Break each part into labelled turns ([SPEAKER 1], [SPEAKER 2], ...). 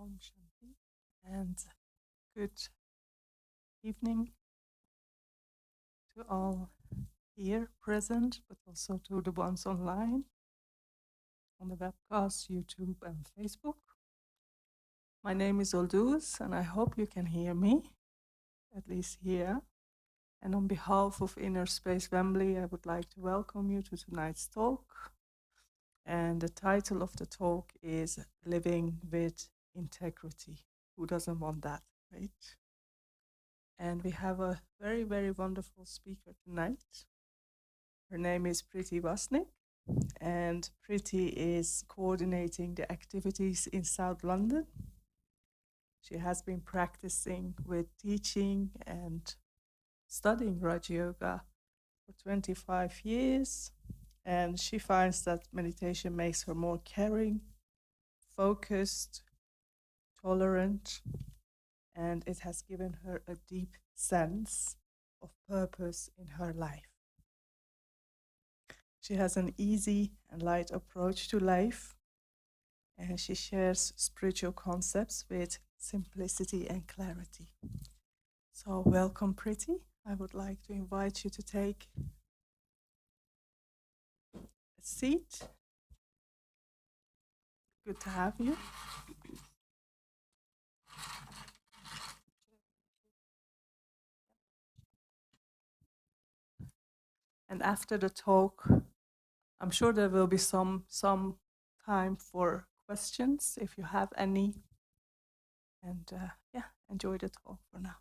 [SPEAKER 1] Om Shanti, and good evening to all here present, but also to the ones online on the webcast, YouTube, and Facebook. My name is Olduz, and I hope you can hear me, at least here. And on behalf of Inner Space Wembley, I would like to welcome you to tonight's talk. And the title of the talk is Living with Integrity. Who doesn't want that, right? And we have a very, very wonderful speaker tonight. Her name is Priti Wasnik, and Priti is coordinating the activities in South London. She has been practicing with teaching and studying Raja Yoga for 25 years, and she finds that meditation makes her more caring, focused, tolerant, and it has given her a deep sense of purpose in her life. She has an easy and light approach to life, and she shares spiritual concepts with simplicity and clarity. So welcome, Priti. I would like to invite you to take a seat. Good to have you. And after the talk, I'm sure there will be some time for questions if you have any. And enjoy the talk for now.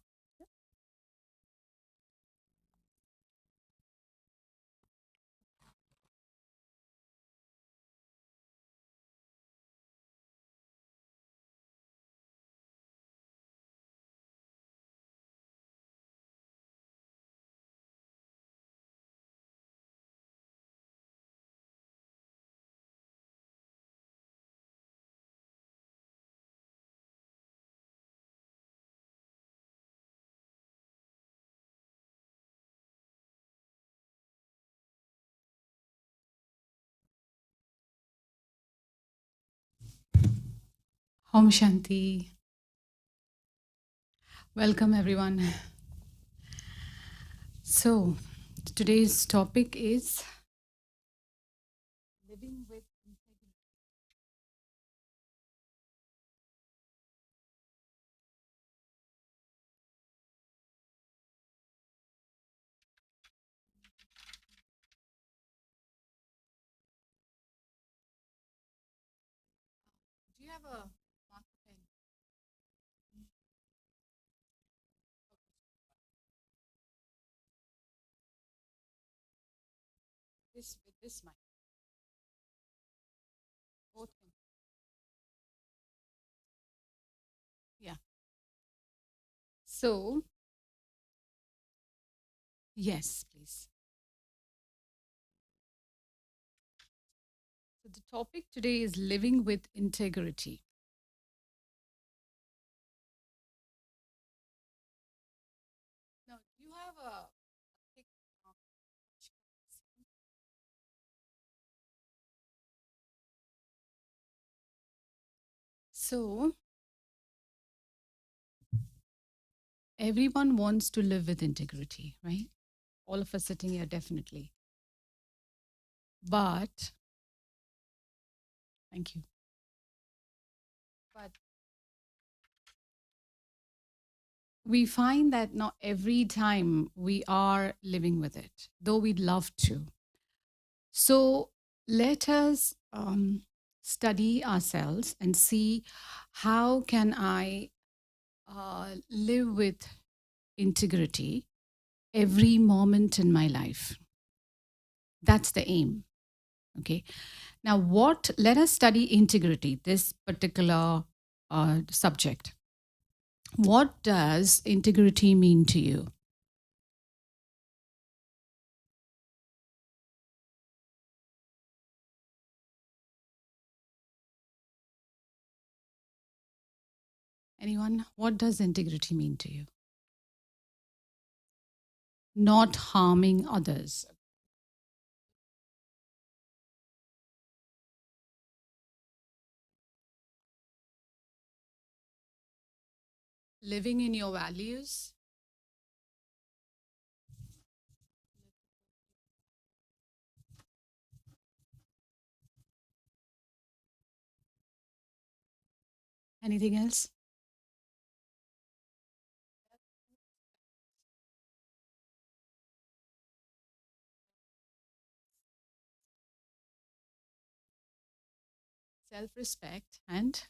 [SPEAKER 2] Om Shanti. Welcome, everyone. So, today's topic is living with integrity. Do you have a marker pen? This with this mic. Both can. Yeah. So, yes, please. So, the topic today is living with integrity. Now, you have a thick marker. So, everyone wants to live with integrity, right? All of us sitting here, definitely. But, thank you. But we find that not every time we are living with it, though we'd love to. So let us study ourselves and see how can I live with integrity every moment in my life. That's the aim. Okay. Now, let us study integrity, this particular subject. What does integrity mean to you? Anyone? What does integrity mean to you? Not harming others. living in your values. Anything else? Self respect and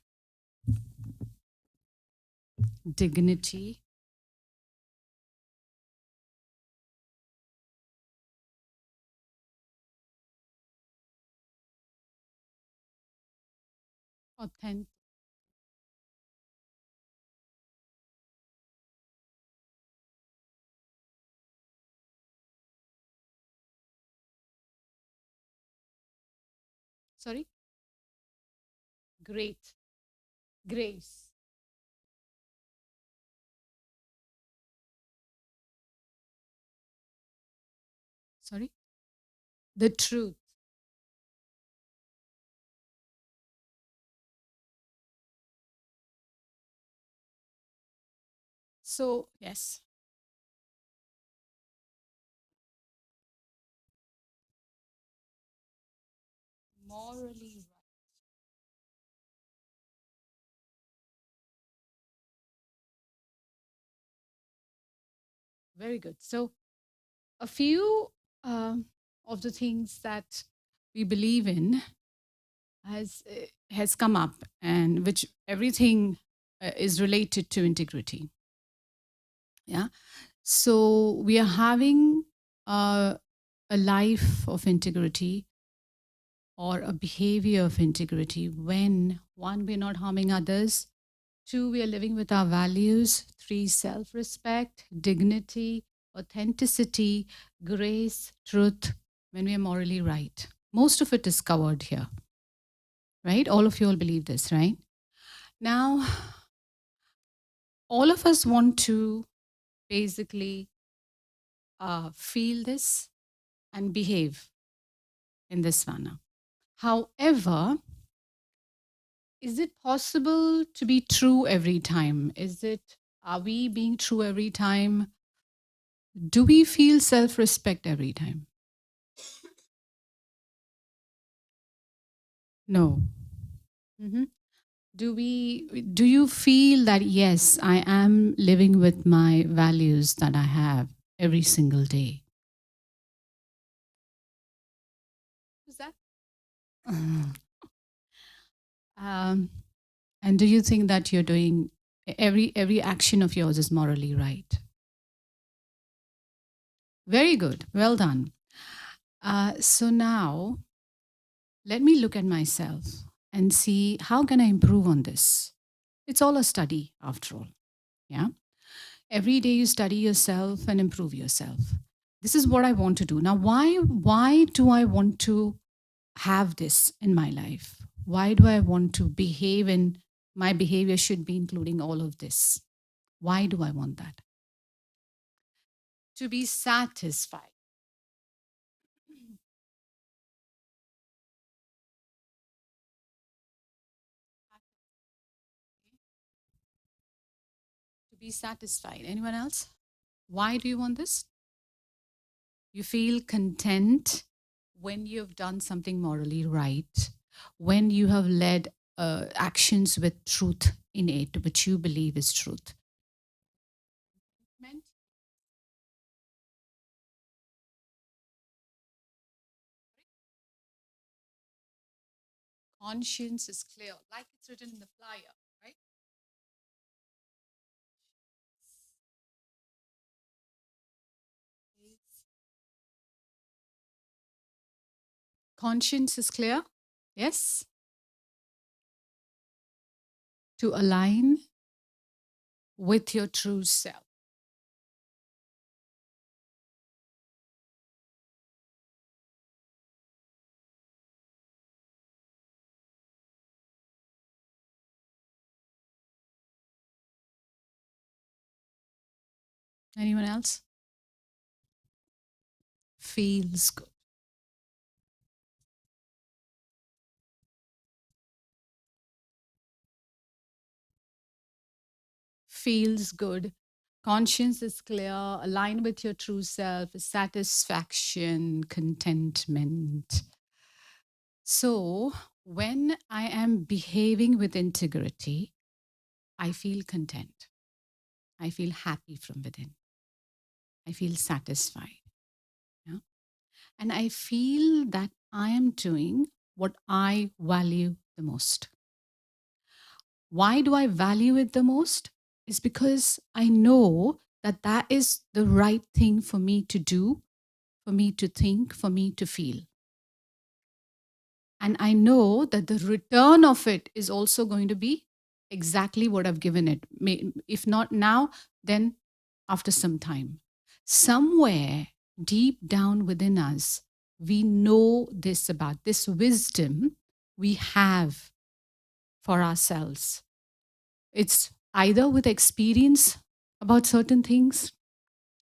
[SPEAKER 2] dignity. Authentic. Sorry? Great. Grace. Sorry? The truth. So, yes, morally right. Very good. So, a few of the things that we believe in has come up, and which everything is related to integrity. Yeah. So we are having uh, a life of integrity or a behavior of integrity when one, we're not harming others, two, we are living with our values, three, self respect, dignity, authenticity, grace, truth, when we are morally right. Most of it is covered here, right? All of you all believe this, right? Now, all of us want to basically feel this and behave in this manner. However, is it possible to be true every time? Are we being true every time? Do we feel self respect every time? No. Mhm. Do you feel that, yes, I am living with my values that I have every single day? Who's that? um, and do you think that you're doing every action of yours is morally right? Very good. Well done. So now let me look at myself and see how can I improve on this. It's all a study after all. Yeah. Every day you study yourself and improve yourself. This is what I want to do. Now, why do I want to have this in my life? Why do I want to behave, and my behavior should be including all of this? Why do I want that? To be satisfied. To be satisfied. Anyone else? Why do you want this? You feel content when you've done something morally right, when you have led actions with truth in it, which you believe is truth. Meant conscience is clear, like it's written in the flyer, right? Conscience is clear, yes, to align with your true self. Anyone else? Feels good. feels good, conscience is clear, aligned with your true self, satisfaction, contentment. So, when I am behaving with integrity, I feel content. I feel happy from within. I feel satisfied. Yeah? And I feel that I am doing what I value the most. Why do I value it the most? Is because I know that that is the right thing for me to do, for me to think, for me to feel. And I know that the return of it is also going to be exactly what I've given it. If not now, then after some time. Somewhere deep down within us, we know this about this wisdom we have for ourselves. It's either with experience about certain things,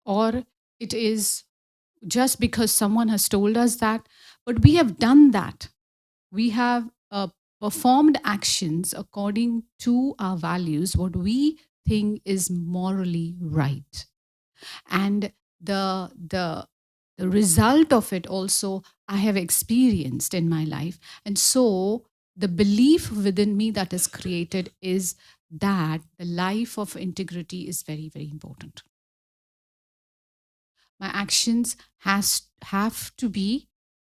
[SPEAKER 2] or it is just because someone has told us that, but we have done that. We have performed actions according to our values, what we think is morally right. And the result of it also I have experienced in my life. And so the belief within me that is created is that the life of integrity is very, very important. My actions have to be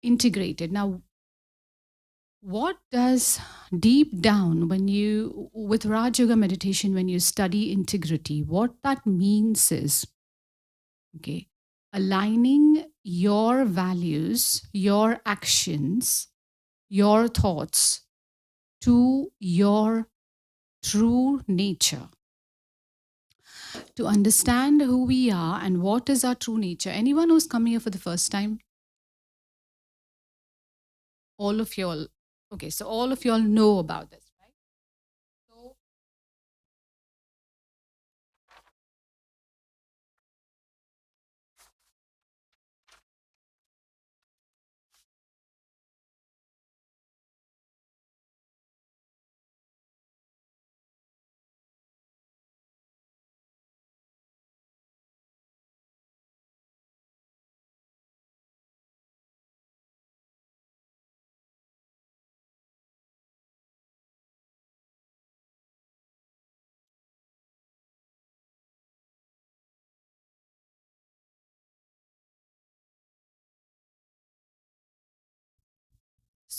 [SPEAKER 2] integrated. Now, what does deep down when you, with Raj Yoga meditation, when you study integrity, what that means is, okay, aligning your values, your actions, your thoughts to your true nature. To understand who we are and what is our true nature. Anyone who's coming here for the first time? All of y'all. Okay, so all of y'all know about this, right? So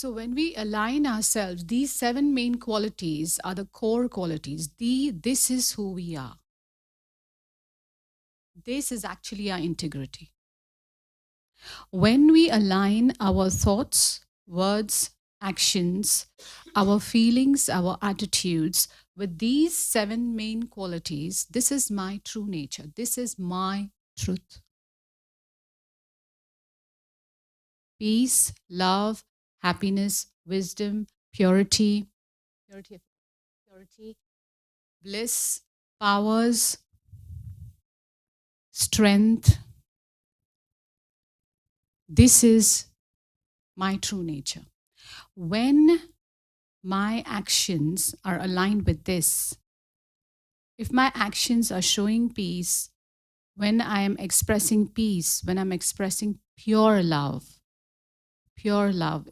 [SPEAKER 2] So when we align ourselves, these 7 main qualities are the core qualities. This is who we are. This is actually our integrity. When we align our thoughts, words, actions, our feelings, our attitudes with these 7 main qualities, this is my true nature. This is my truth. Peace, love, happiness, wisdom, purity, purity, bliss, powers, strength. This is my true nature. When my actions are aligned with this, if my actions are showing peace, when I am expressing peace, when I'm expressing pure love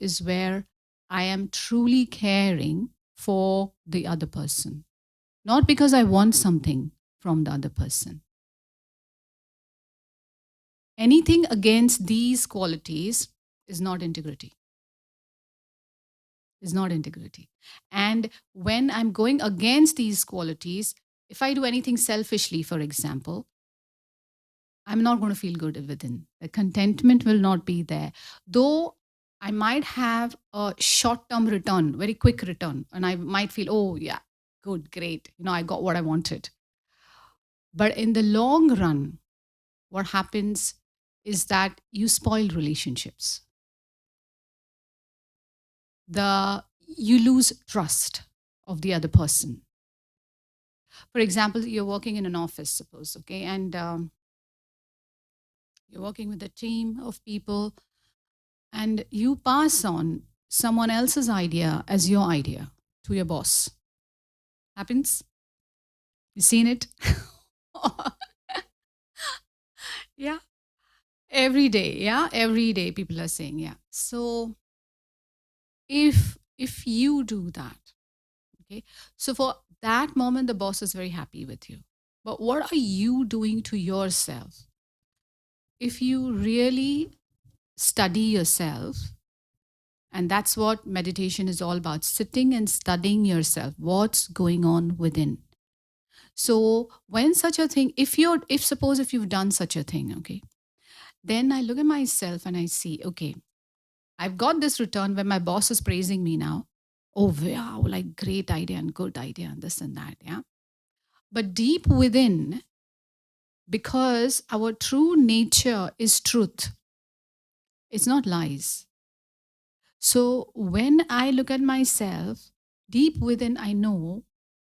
[SPEAKER 2] is where I am truly caring for the other person. Not because I want something from the other person. Anything against these qualities is not integrity. Is not integrity. And when I'm going against these qualities, if I do anything selfishly, for example, I'm not going to feel good within. The contentment will not be there. Though I might have a short-term return, very quick return, and I might feel, oh yeah, good, great. I got what I wanted. But in the long run, what happens is that you spoil relationships. You lose trust of the other person. For example, you're working in an office, suppose, okay, and you're working with a team of people, and you pass on someone else's idea as your idea to your boss. Happens? You seen it? Yeah. Every day. Yeah. Every day people are saying, yeah. So if you do that, okay, so for that moment the boss is very happy with you. But what are you doing to yourself? If you really study yourself, and that's what meditation is all about, sitting and studying yourself, what's going on within. So when such a thing, if suppose if you've done such a thing, okay, then I look at myself and I see, okay, I've got this return when my boss is praising me now. Oh wow, like great idea and good idea and this and that, yeah. But deep within, because our true nature is truth, it's not lies. So when I look at myself, deep within, I know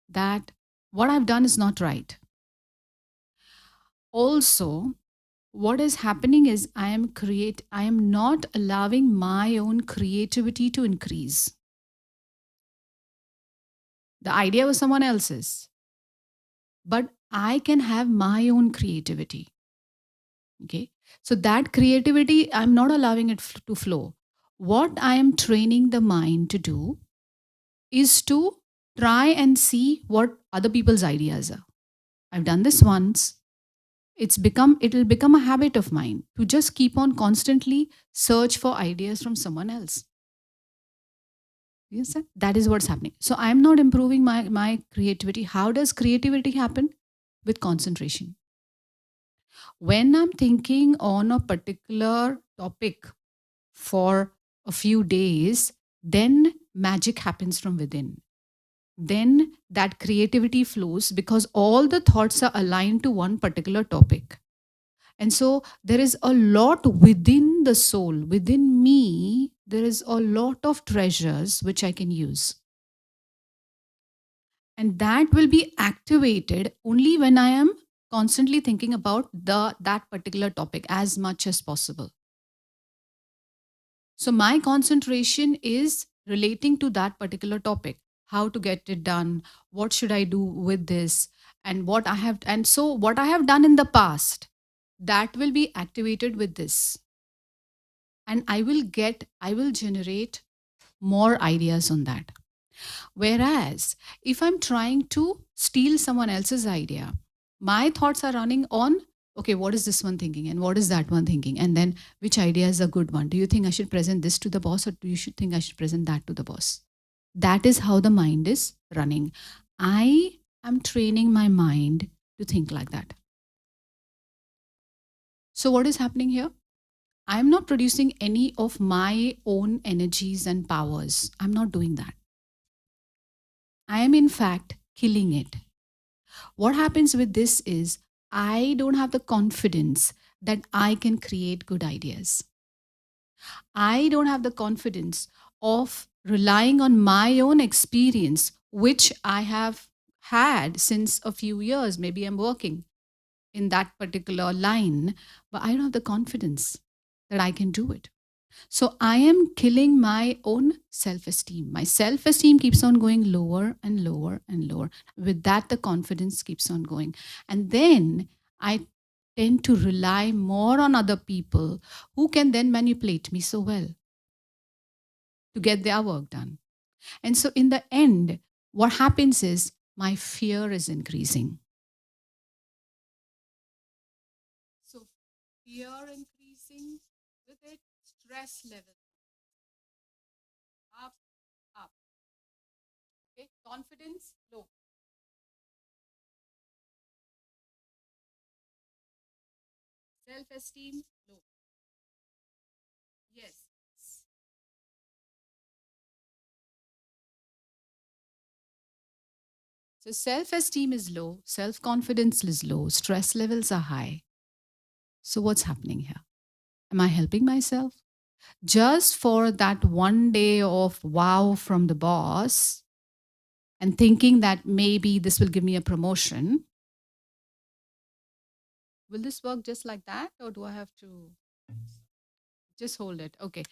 [SPEAKER 2] that what I've done is not right. Also, what is happening is I am not allowing my own creativity to increase. The idea was someone else's, but I can have my own creativity. Okay. So that creativity, I'm not allowing it to flow. What I am training the mind to do is to try and see what other people's ideas are. I've done this once. It'll become a habit of mine to just keep on constantly search for ideas from someone else. Yes, sir. That is what's happening. So I'm not improving my creativity. How does creativity happen? With concentration. When I'm thinking on a particular topic for a few days, then magic happens from within. Then that creativity flows because all the thoughts are aligned to one particular topic. And so there is a lot within the soul, within me, there is a lot of treasures which I can use. And that will be activated only when I am constantly thinking about that particular topic as much as possible. So my concentration is relating to that particular topic, how to get it done, what should I do with this, and what I have done in the past, that will be activated with this. And I will generate more ideas on that. Whereas if I'm trying to steal someone else's idea, my thoughts are running on, okay, what is this one thinking and what is that one thinking? And then which idea is a good one? Do you think I should present this to the boss, or do you should think I should present that to the boss? That is how the mind is running. I am training my mind to think like that. So what is happening here? I'm not producing any of my own energies and powers. I'm not doing that. I am, in fact, killing it. What happens with this is I don't have the confidence that I can create good ideas. I don't have the confidence of relying on my own experience, which I have had since a few years. Maybe I'm working in that particular line, but I don't have the confidence that I can do it. So I am killing my own self esteem. My self esteem keeps on going lower and lower and lower. With that, the confidence keeps on going. And then I tend to rely more on other people who can then manipulate me so well to get their work done. And so, in the end, what happens is my fear is increasing. So, fear increasing, with it, stress level up, up. Okay, confidence low. Self-esteem low. Yes. So self-esteem is low, self-confidence is low, stress levels are high. So what's happening here? Am I helping myself? Just for that one day of wow from the boss and thinking that maybe this will give me a promotion. Will this work just like that, or do I have to just hold it? Okay.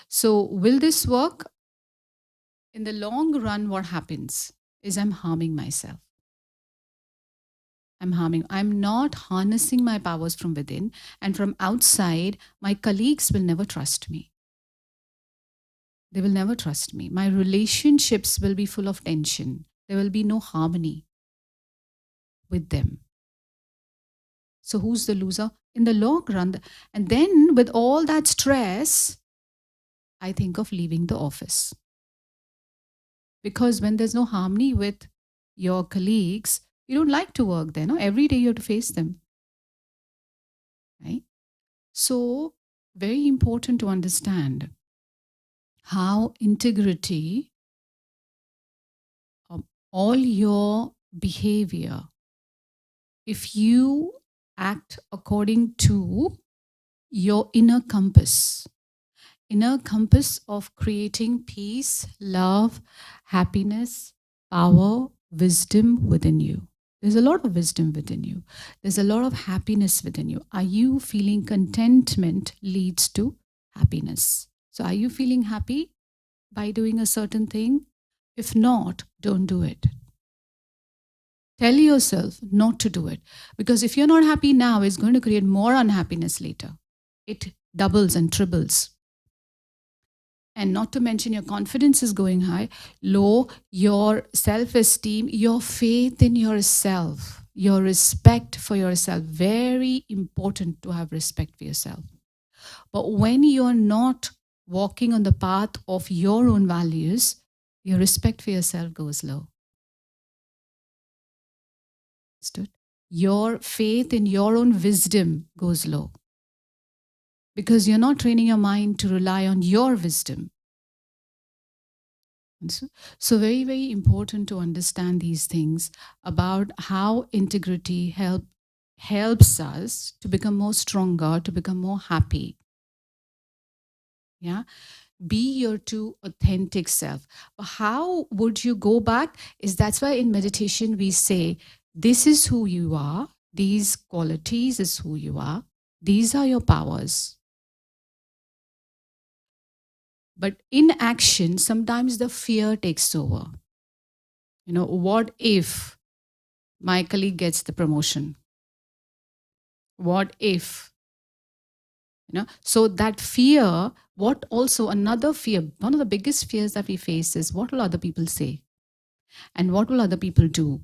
[SPEAKER 2] So will this work? In the long run, what happens is I'm harming myself. I'm harming. I'm not harnessing my powers from within, and from outside, my colleagues will never trust me. They will never trust me. My relationships will be full of tension. There will be no harmony with them. So who's the loser? In the long run. And then with all that stress, I think of leaving the office. Because when there's no harmony with your colleagues, you don't like to work there. No? Every day you have to face them. Right? So very important to understand how integrity, all your behavior, if you act according to your inner compass of creating peace, love, happiness, power, wisdom within you. There's a lot of wisdom within you. There's a lot of happiness within you. Are you feeling contentment leads to happiness? So are you feeling happy by doing a certain thing? If not, don't do it. Tell yourself not to do it. Because if you're not happy now, it's going to create more unhappiness later. It doubles and triples. And not to mention your confidence is going high, low, your self-esteem, your faith in yourself, your respect for yourself. Very important to have respect for yourself. But when you're not walking on the path of your own values, your respect for yourself goes low. Understood? Your faith in your own wisdom goes low. Because you're not training your mind to rely on your wisdom. So very, very important to understand these things about how integrity helps us to become more stronger, to become more happy. Yeah. Be your true authentic self. How would you go back? That's why in meditation we say, this is who you are. These qualities is who you are. These are your powers. But in action, sometimes the fear takes over. What if my colleague gets the promotion? What if? So that fear, another fear, one of the biggest fears that we face is, what will other people say? And what will other people do?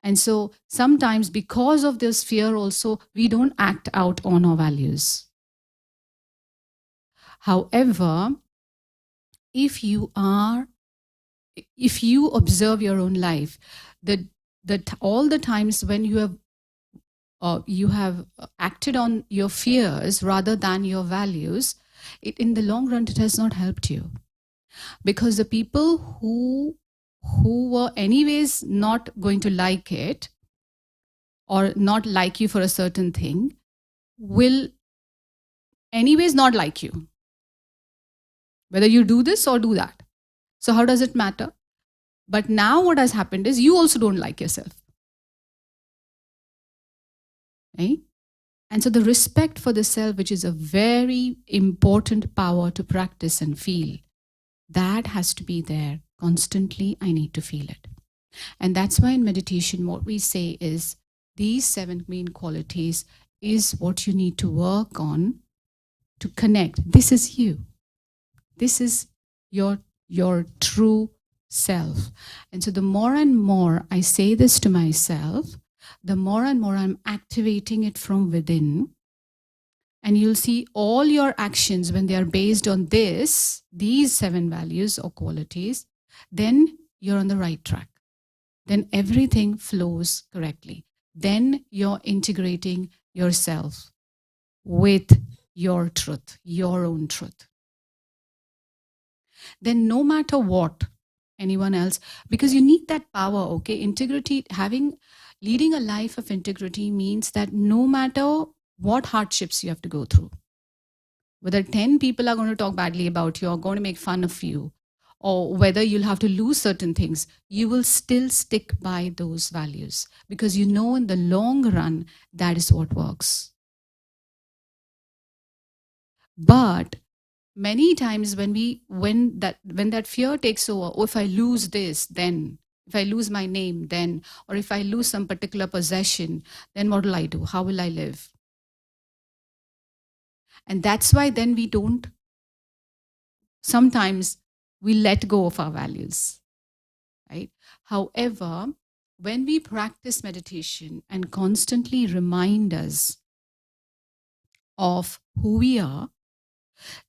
[SPEAKER 2] And so sometimes because of this fear also, we don't act out on our values. However, if you observe your own life, all the times when you have acted on your fears rather than your values, in the long run, it has not helped you. Because the people who were anyways not going to like it or not like you for a certain thing will anyways not like you, whether you do this or do that. So how does it matter? But now what has happened is you also don't like yourself. Right? And so the respect for the self, which is a very important power to practice and feel, that has to be there constantly. I need to feel it. And that's why in meditation, what we say is these 7 main qualities is what you need to work on to connect. This is you. This is your true self. And so the more and more I say this to myself, the more and more I'm activating it from within. And you'll see all your actions when they are based on these 7 values or qualities, then you're on the right track. Then everything flows correctly. Then you're integrating yourself with your truth, your own truth. Then no matter what anyone else, because you need that power, okay? Integrity, leading a life of integrity means that no matter what hardships you have to go through, whether 10 people are going to talk badly about you or going to make fun of you, or whether you'll have to lose certain things, you will still stick by those values because you know in the long run, that is what works. But many times when that fear takes over, oh, if I lose this, then If I lose my name, then, or if I lose some particular possession, then what will I do? How will I live? And that's why then we don't, sometimes we let go of our values, right? However, when we practice meditation and constantly remind us of who we are,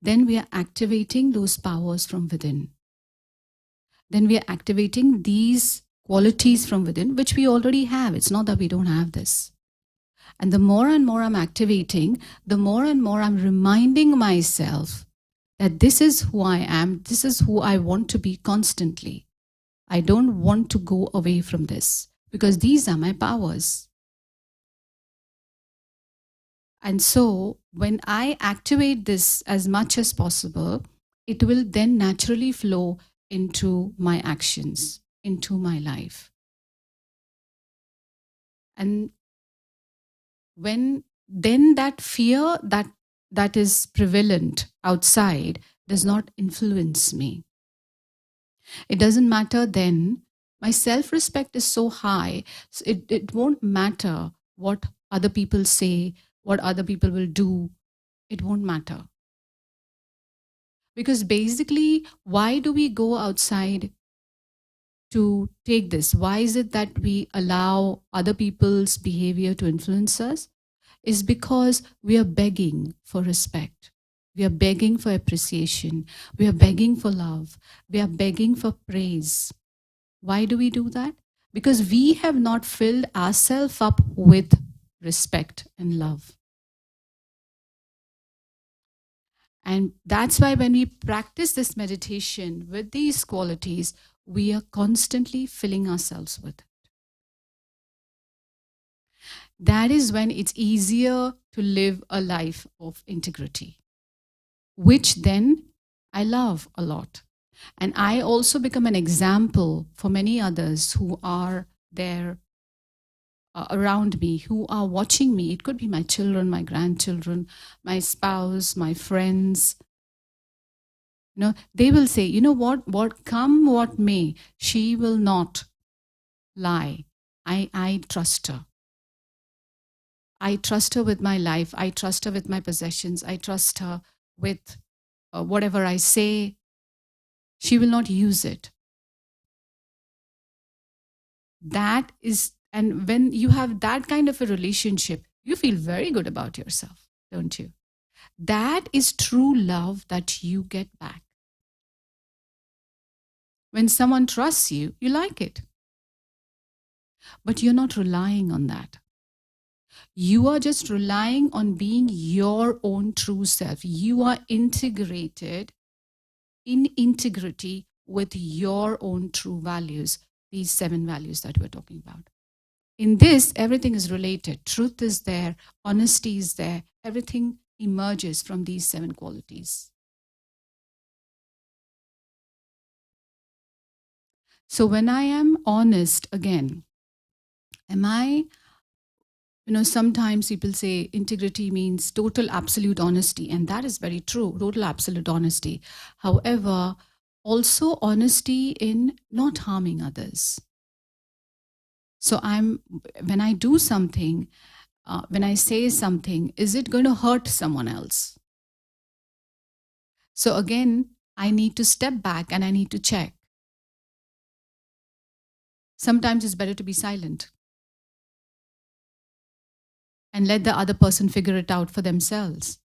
[SPEAKER 2] then we are activating those powers from within. Then we are activating these qualities from within, which we already have. It's not that we don't have this. And the more and more I'm activating, the more and more I'm reminding myself that this is who I am, this is who I want to be constantly. I don't want to go away from this because these are my powers. And so when I activate this as much as possible, it will then naturally flow into my actions, into my life. And when then that fear that is prevalent outside does not influence me. It doesn't matter then. My self-respect is so high, so it won't matter what other people say, what other people will do. It won't matter. Because basically, why do we go outside to take this? Why is it that we allow other people's behavior to influence us? Is because we are begging for respect. We are begging for appreciation. We are begging for love. We are begging for praise. Why do we do that? Because we have not filled ourselves up with respect and love. And that's why when we practice this meditation with these qualities, we are constantly filling ourselves with it. That is when it's easier to live a life of integrity, which then I love a lot. And I also become an example for many others who are there around me, who are watching me. It could be my children, my grandchildren, my spouse, my friends. You know, they will say, you know what come what may, she will not lie. I trust her. I trust her with my life. I trust her with my possessions. I trust her with whatever I say. She will not use it. That is, and when you have that kind of a relationship, you feel very good about yourself, don't you? That is true love that you get back. When someone trusts you, you like it. But you're not relying on that. You are just relying on being your own true self. You are integrated in integrity with your own true values, these 7 values that we're talking about. In this, everything is related. Truth is there, honesty is there, everything emerges from these 7 qualities. So when I am honest again, am I, sometimes people say integrity means total absolute honesty, and that is very true, total absolute honesty. However, also honesty in not harming others. So when I do something, when I say something, is it going to hurt someone else? So again, I need to step back and I need to check. Sometimes it's better to be silent and let the other person figure it out for themselves.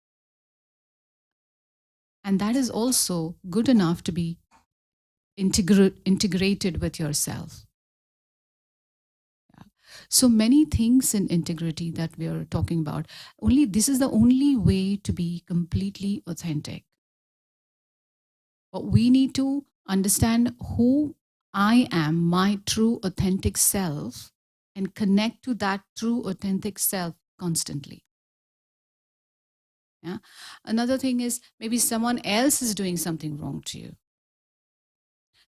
[SPEAKER 2] And that is also good enough to be integrated with yourself. Yeah. So many things in integrity that we are talking about. This is the only way to be completely authentic. But we need to understand who I am, my true authentic self, and connect to that true authentic self constantly. Yeah. Another thing is maybe someone else is doing something wrong to you.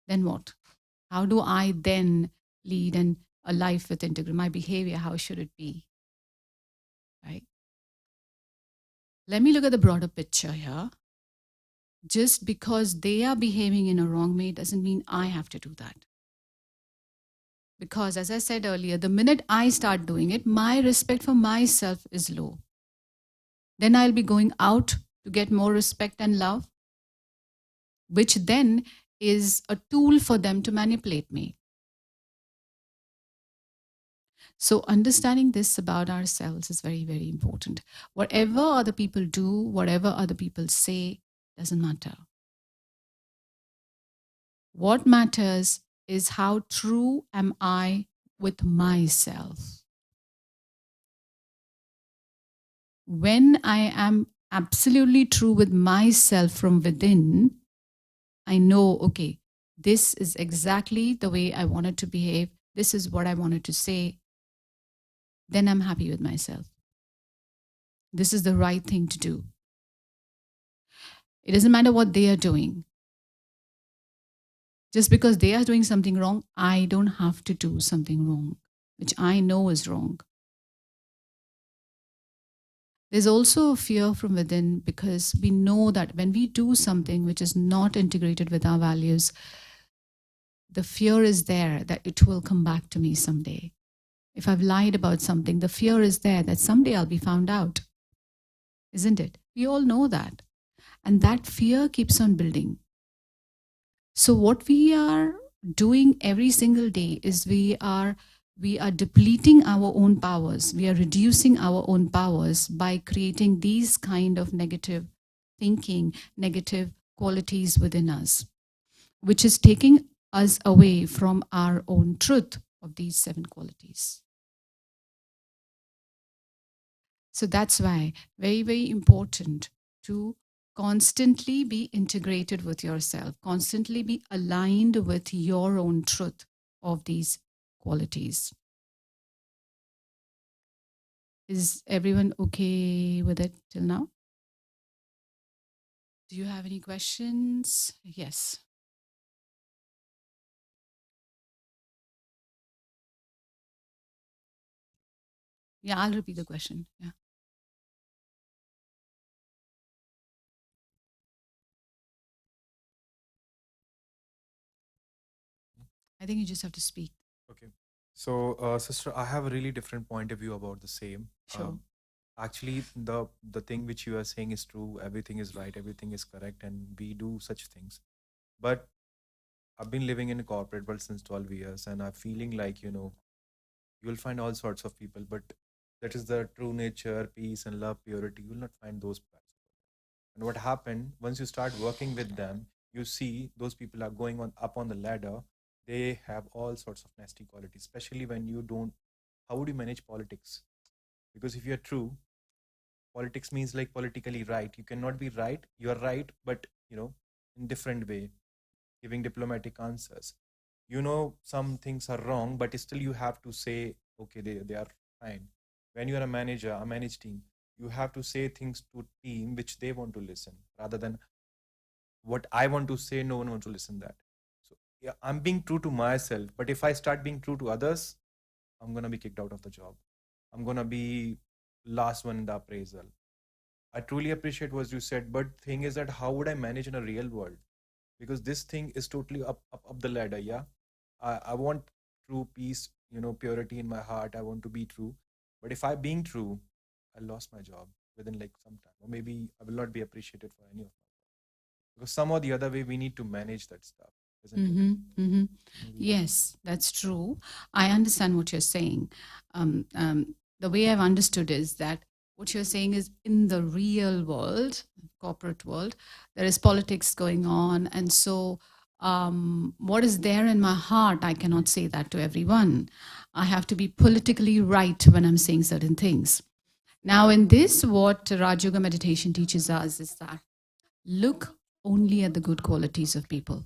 [SPEAKER 2] Then what? How do I then lead a life with integrity? My behavior, how should it be? Right? Let me look at the broader picture here. Just because they are behaving in a wrong way doesn't mean I have to do that. Because, as I said earlier, the minute I start doing it, my respect for myself is low. Then I'll be going out to get more respect and love, which then is a tool for them to manipulate me. So, understanding this about ourselves is very, very important. Whatever other people do, whatever other people say, doesn't matter. What matters is how true am I with myself. When I am absolutely true with myself from within, I know, okay, this is exactly the way I wanted to behave. This is what I wanted to say. Then I'm happy with myself. This is the right thing to do. It doesn't matter what they are doing. Just because they are doing something wrong, I don't have to do something wrong, which I know is wrong. There's also a fear from within because we know that when we do something which is not integrated with our values, the fear is there that it will come back to me someday. If I've lied about something, the fear is there that someday I'll be found out. Isn't it? We all know that. And that fear keeps on building. So what we are doing every single day is we are depleting our own powers. We are reducing our own powers by creating these kind of negative thinking, negative qualities within us, which is taking us away from our own truth of these 7 qualities. So that's why very, very important to constantly be integrated with yourself, constantly be aligned with your own truth of these qualities. Is everyone okay with it till now? Do you have any questions? Yes. Yeah, I'll repeat the question. Yeah. I think you just have to speak.
[SPEAKER 3] Okay. So, sister, I have a really different point of view about the same.
[SPEAKER 2] Sure.
[SPEAKER 3] Actually, the thing which you are saying is true. Everything is right. Everything is correct, and we do such things. But I've been living in a corporate world since 12 years, and I'm feeling like you'll find all sorts of people, but that is the true nature, peace and love, purity. You will not find those people. And what happened once you start working with them, you see those people are going on up on the ladder. They have all sorts of nasty qualities, especially when you don't. How would you manage politics? Because if you're true, politics means like politically right. You cannot be right. You're right, but in different way, giving diplomatic answers. Some things are wrong, but still you have to say, okay, they are fine. When you are a manager, a managed team, you have to say things to team which they want to listen rather than what I want to say, no one wants to listen that. So yeah, I'm being true to myself, but if I start being true to others, I'm gonna be kicked out of the job. I'm gonna be last one in the appraisal. I truly appreciate what you said, but thing is that how would I manage in a real world? Because this thing is totally up the ladder. Yeah, I want true peace, purity in my heart. I want to be true, but if I being true, I lost my job within like some time, or maybe I will not be appreciated for any of my work. Because some or the other way we need to manage that stuff, isn't it?
[SPEAKER 2] Yes, that's true. I understand what you're saying. The way I've understood is that what you're saying is in the real world, corporate world, there is politics going on. And so, what is there in my heart, I cannot say that to everyone. I have to be politically right when I'm saying certain things. Now, in this, what Raj Yoga meditation teaches us is that look only at the good qualities of people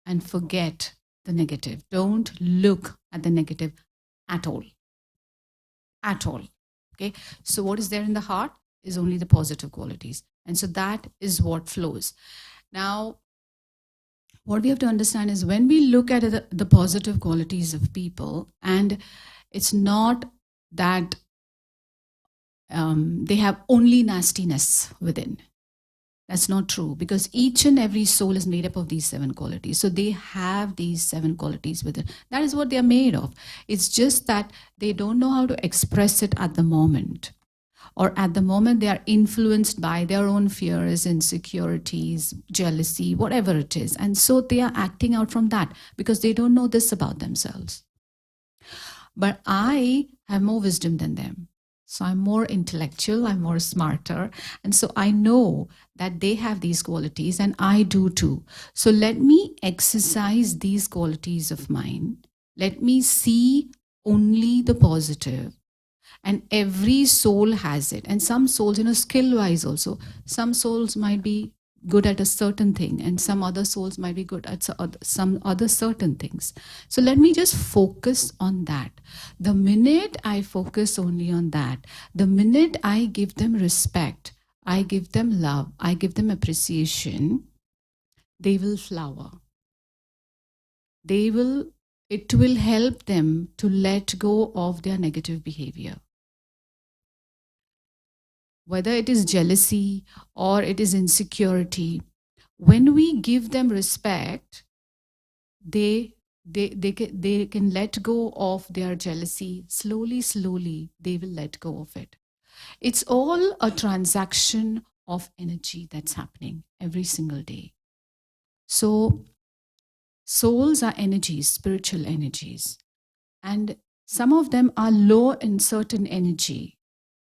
[SPEAKER 2] and forget the negative. Don't look at the negative at all. At all. Okay. So, what is there in the heart is only the positive qualities. And so that is what flows. Now, what we have to understand is when we look at the positive qualities of people, and it's not that they have only nastiness within. That's not true, because each and every soul is made up of these 7 qualities. So they have these 7 qualities within. That is what they are made of. It's just that they don't know how to express it at the moment. Or at the moment, they are influenced by their own fears, insecurities, jealousy, whatever it is. And so they are acting out from that because they don't know this about themselves. But I have more wisdom than them. So I'm more intellectual, I'm more smarter. And so I know that they have these qualities and I do too. So let me exercise these qualities of mine. Let me see only the positive. And every soul has it. And some souls, skill-wise also, some souls might be good at a certain thing and some other souls might be good at some other certain things. So let me just focus on that. The minute I focus only on that, the minute I give them respect, I give them love, I give them appreciation, they will flower. It will help them to let go of their negative behavior. Whether it is jealousy or it is insecurity, when we give them respect, they can let go of their jealousy. Slowly, they will let go of it. It's all a transaction of energy that's happening every single day. So souls are energies, spiritual energies. And some of them are low in certain energy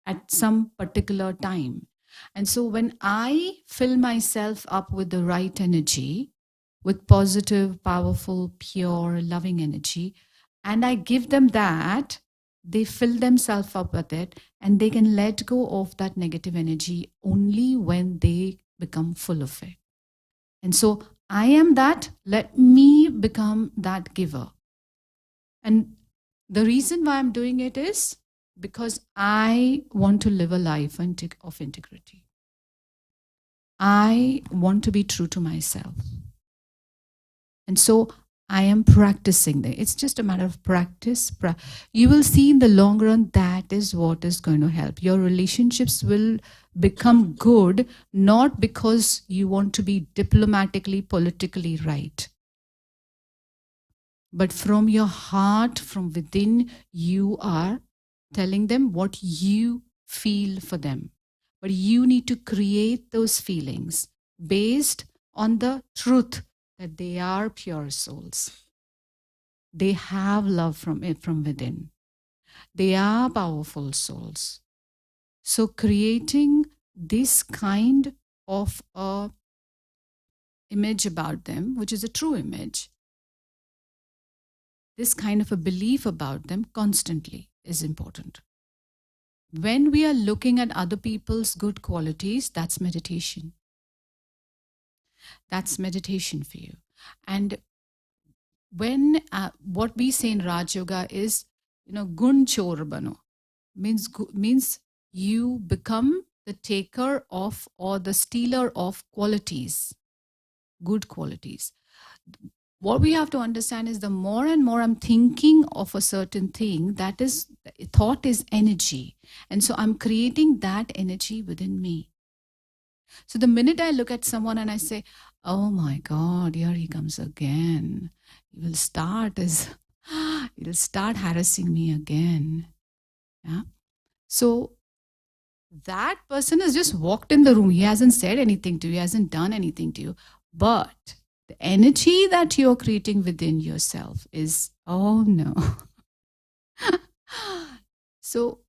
[SPEAKER 2] at some particular time. And so when I fill myself up with the right energy, with positive, powerful, pure, loving energy, and I give them that, they fill themselves up with it and they can let go of that negative energy only when they become full of it. And so I am that, let me become that giver. And the reason why I'm doing it is because I want to live a life of integrity. I want to be true to myself. And so I am practicing that. It's just a matter of practice. You will see in the long run that is what is going to help. Your relationships will become good, not because you want to be diplomatically, politically right. But from your heart, from within, you are telling them what you feel for them. But you need to create those feelings based on the truth that they are pure souls. They have love from within. They are powerful souls. So creating this kind of a image about them, which is a true image, this kind of a belief about them constantly is important. When we are looking at other people's good qualities, that's meditation. That's meditation for you. And when what we say in Raj Yoga is, gun chor bano, means you become the taker of or the stealer of qualities, good qualities. What we have to understand is the more and more I'm thinking of a certain thing, thought is energy. And so I'm creating that energy within me. So the minute I look at someone and I say, oh my God, here he comes again. He'll start harassing me again. Yeah. So that person has just walked in the room. He hasn't said anything to you. He hasn't done anything to you. But the energy that you're creating within yourself is, oh no. So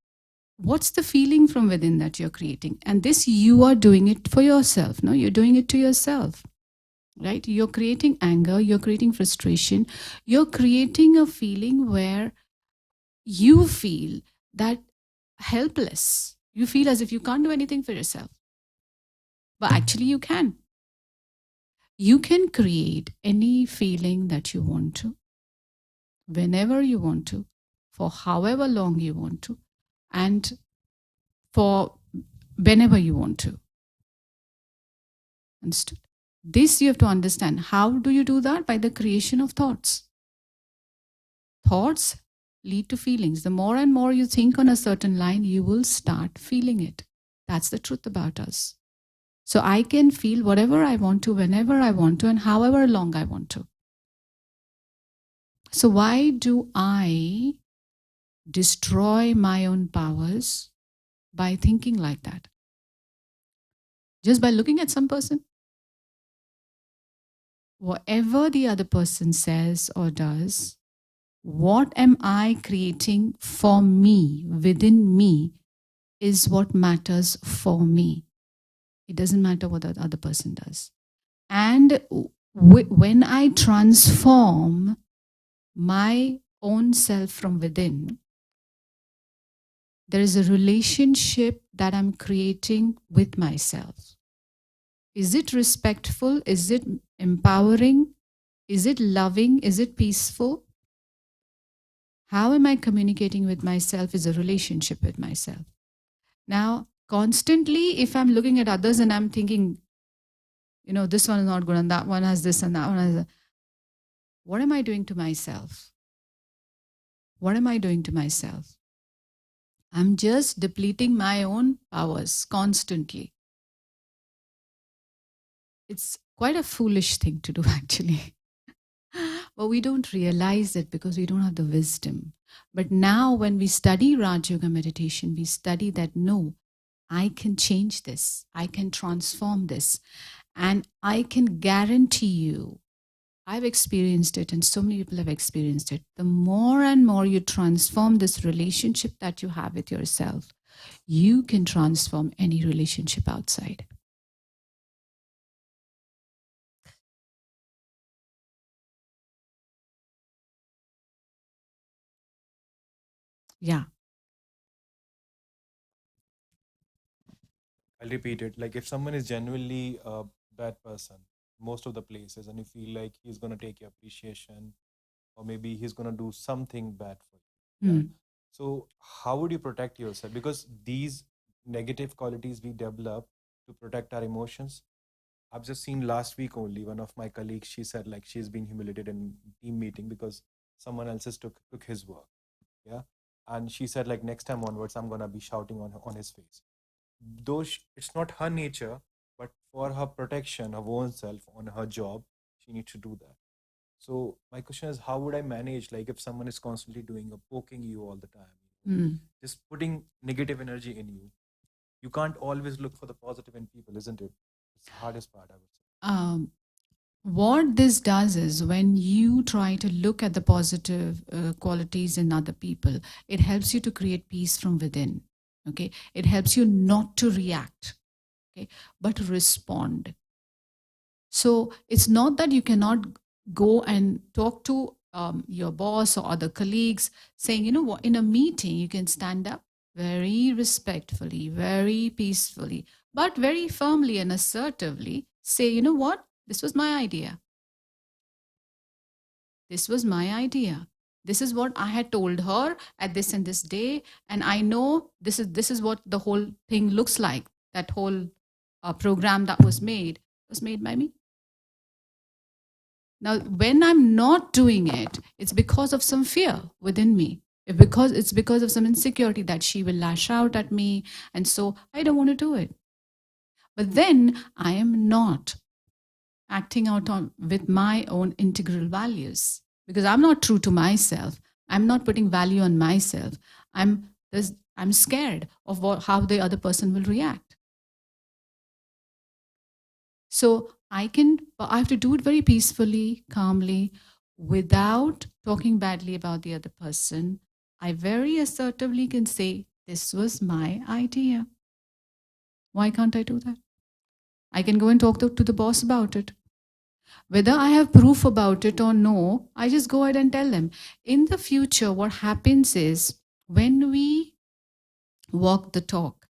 [SPEAKER 2] what's the feeling from within that you're creating? And this, you are doing it for yourself. No, you're doing it to yourself, right? You're creating anger. You're creating frustration. You're creating a feeling where you feel that helpless. You feel as if you can't do anything for yourself. But actually you can. You can create any feeling that you want to, whenever you want to, for however long you want to, and for whenever you want to. Understood? This you have to understand. How do you do that? By the creation of thoughts. Thoughts lead to feelings. The more and more you think on a certain line, you will start feeling it. That's the truth about us. So I can feel whatever I want to, whenever I want to, and however long I want to. So why do I destroy my own powers by thinking like that? Just by looking at some person? Whatever the other person says or does, what am I creating for me, within me, is what matters for me. It doesn't matter what the other person does. And when I transform my own self from within, there is a relationship that I'm creating with myself. Is it respectful? Is it empowering? Is it loving? Is it peaceful? How am I communicating with myself is a relationship with myself. Now, constantly, if I'm looking at others and I'm thinking, this one is not good and that one has this and that one has that, what am I doing to myself? What am I doing to myself? I'm just depleting my own powers constantly. It's quite a foolish thing to do, actually. But we don't realize it because we don't have the wisdom. But now when we study Raj Yoga meditation, we study that, no, I can change this. I can transform this. And I can guarantee you, I've experienced it and so many people have experienced it. The more and more you transform this relationship that you have with yourself, you can transform any relationship outside. Yeah.
[SPEAKER 3] I'll repeat it. Like if someone is genuinely a bad person, most of the places, and you feel like he's gonna take your appreciation, or maybe he's gonna do something bad for you. Yeah.
[SPEAKER 2] Mm.
[SPEAKER 3] So how would you protect yourself? Because these negative qualities we develop to protect our emotions. I've just seen last week only one of my colleagues. She said like she's been humiliated in team meeting because someone else has took his work. Yeah, and she said like next time onwards I'm gonna be shouting on his face. Though it's not her nature, but for her protection of own self on her job, she needs to do that. So my question is, how would I manage like if someone is constantly doing a poking you all the time,
[SPEAKER 2] Mm.
[SPEAKER 3] just putting negative energy in you? You can't always look for the positive in people, isn't it? It's the hardest part, I would say.
[SPEAKER 2] What this does is when you try to look at the positive qualities in other people, it helps you to create peace from within. Okay, it helps you not to react, okay, but respond. So it's not that you cannot go and talk to your boss or other colleagues saying, what, in a meeting, you can stand up very respectfully, very peacefully, but very firmly and assertively say, what, this was my idea. This was my idea. This is what I had told her at this and this day. And I know this is what the whole thing looks like. That whole program that was made by me. Now, when I'm not doing it, it's because of some fear within me. It's because of some insecurity that she will lash out at me. And so I don't want to do it. But then I am not acting out with my own integral values because I'm not true to myself. I'm not putting value on myself. I'm scared of how the other person will react. So I have to do it very peacefully, calmly, without talking badly about the other person. I very assertively can say, this was my idea. Why can't I do that? I can go and talk to the boss about it. Whether I have proof about it or no, I just go ahead and tell them. In the future, what happens is when we walk the talk,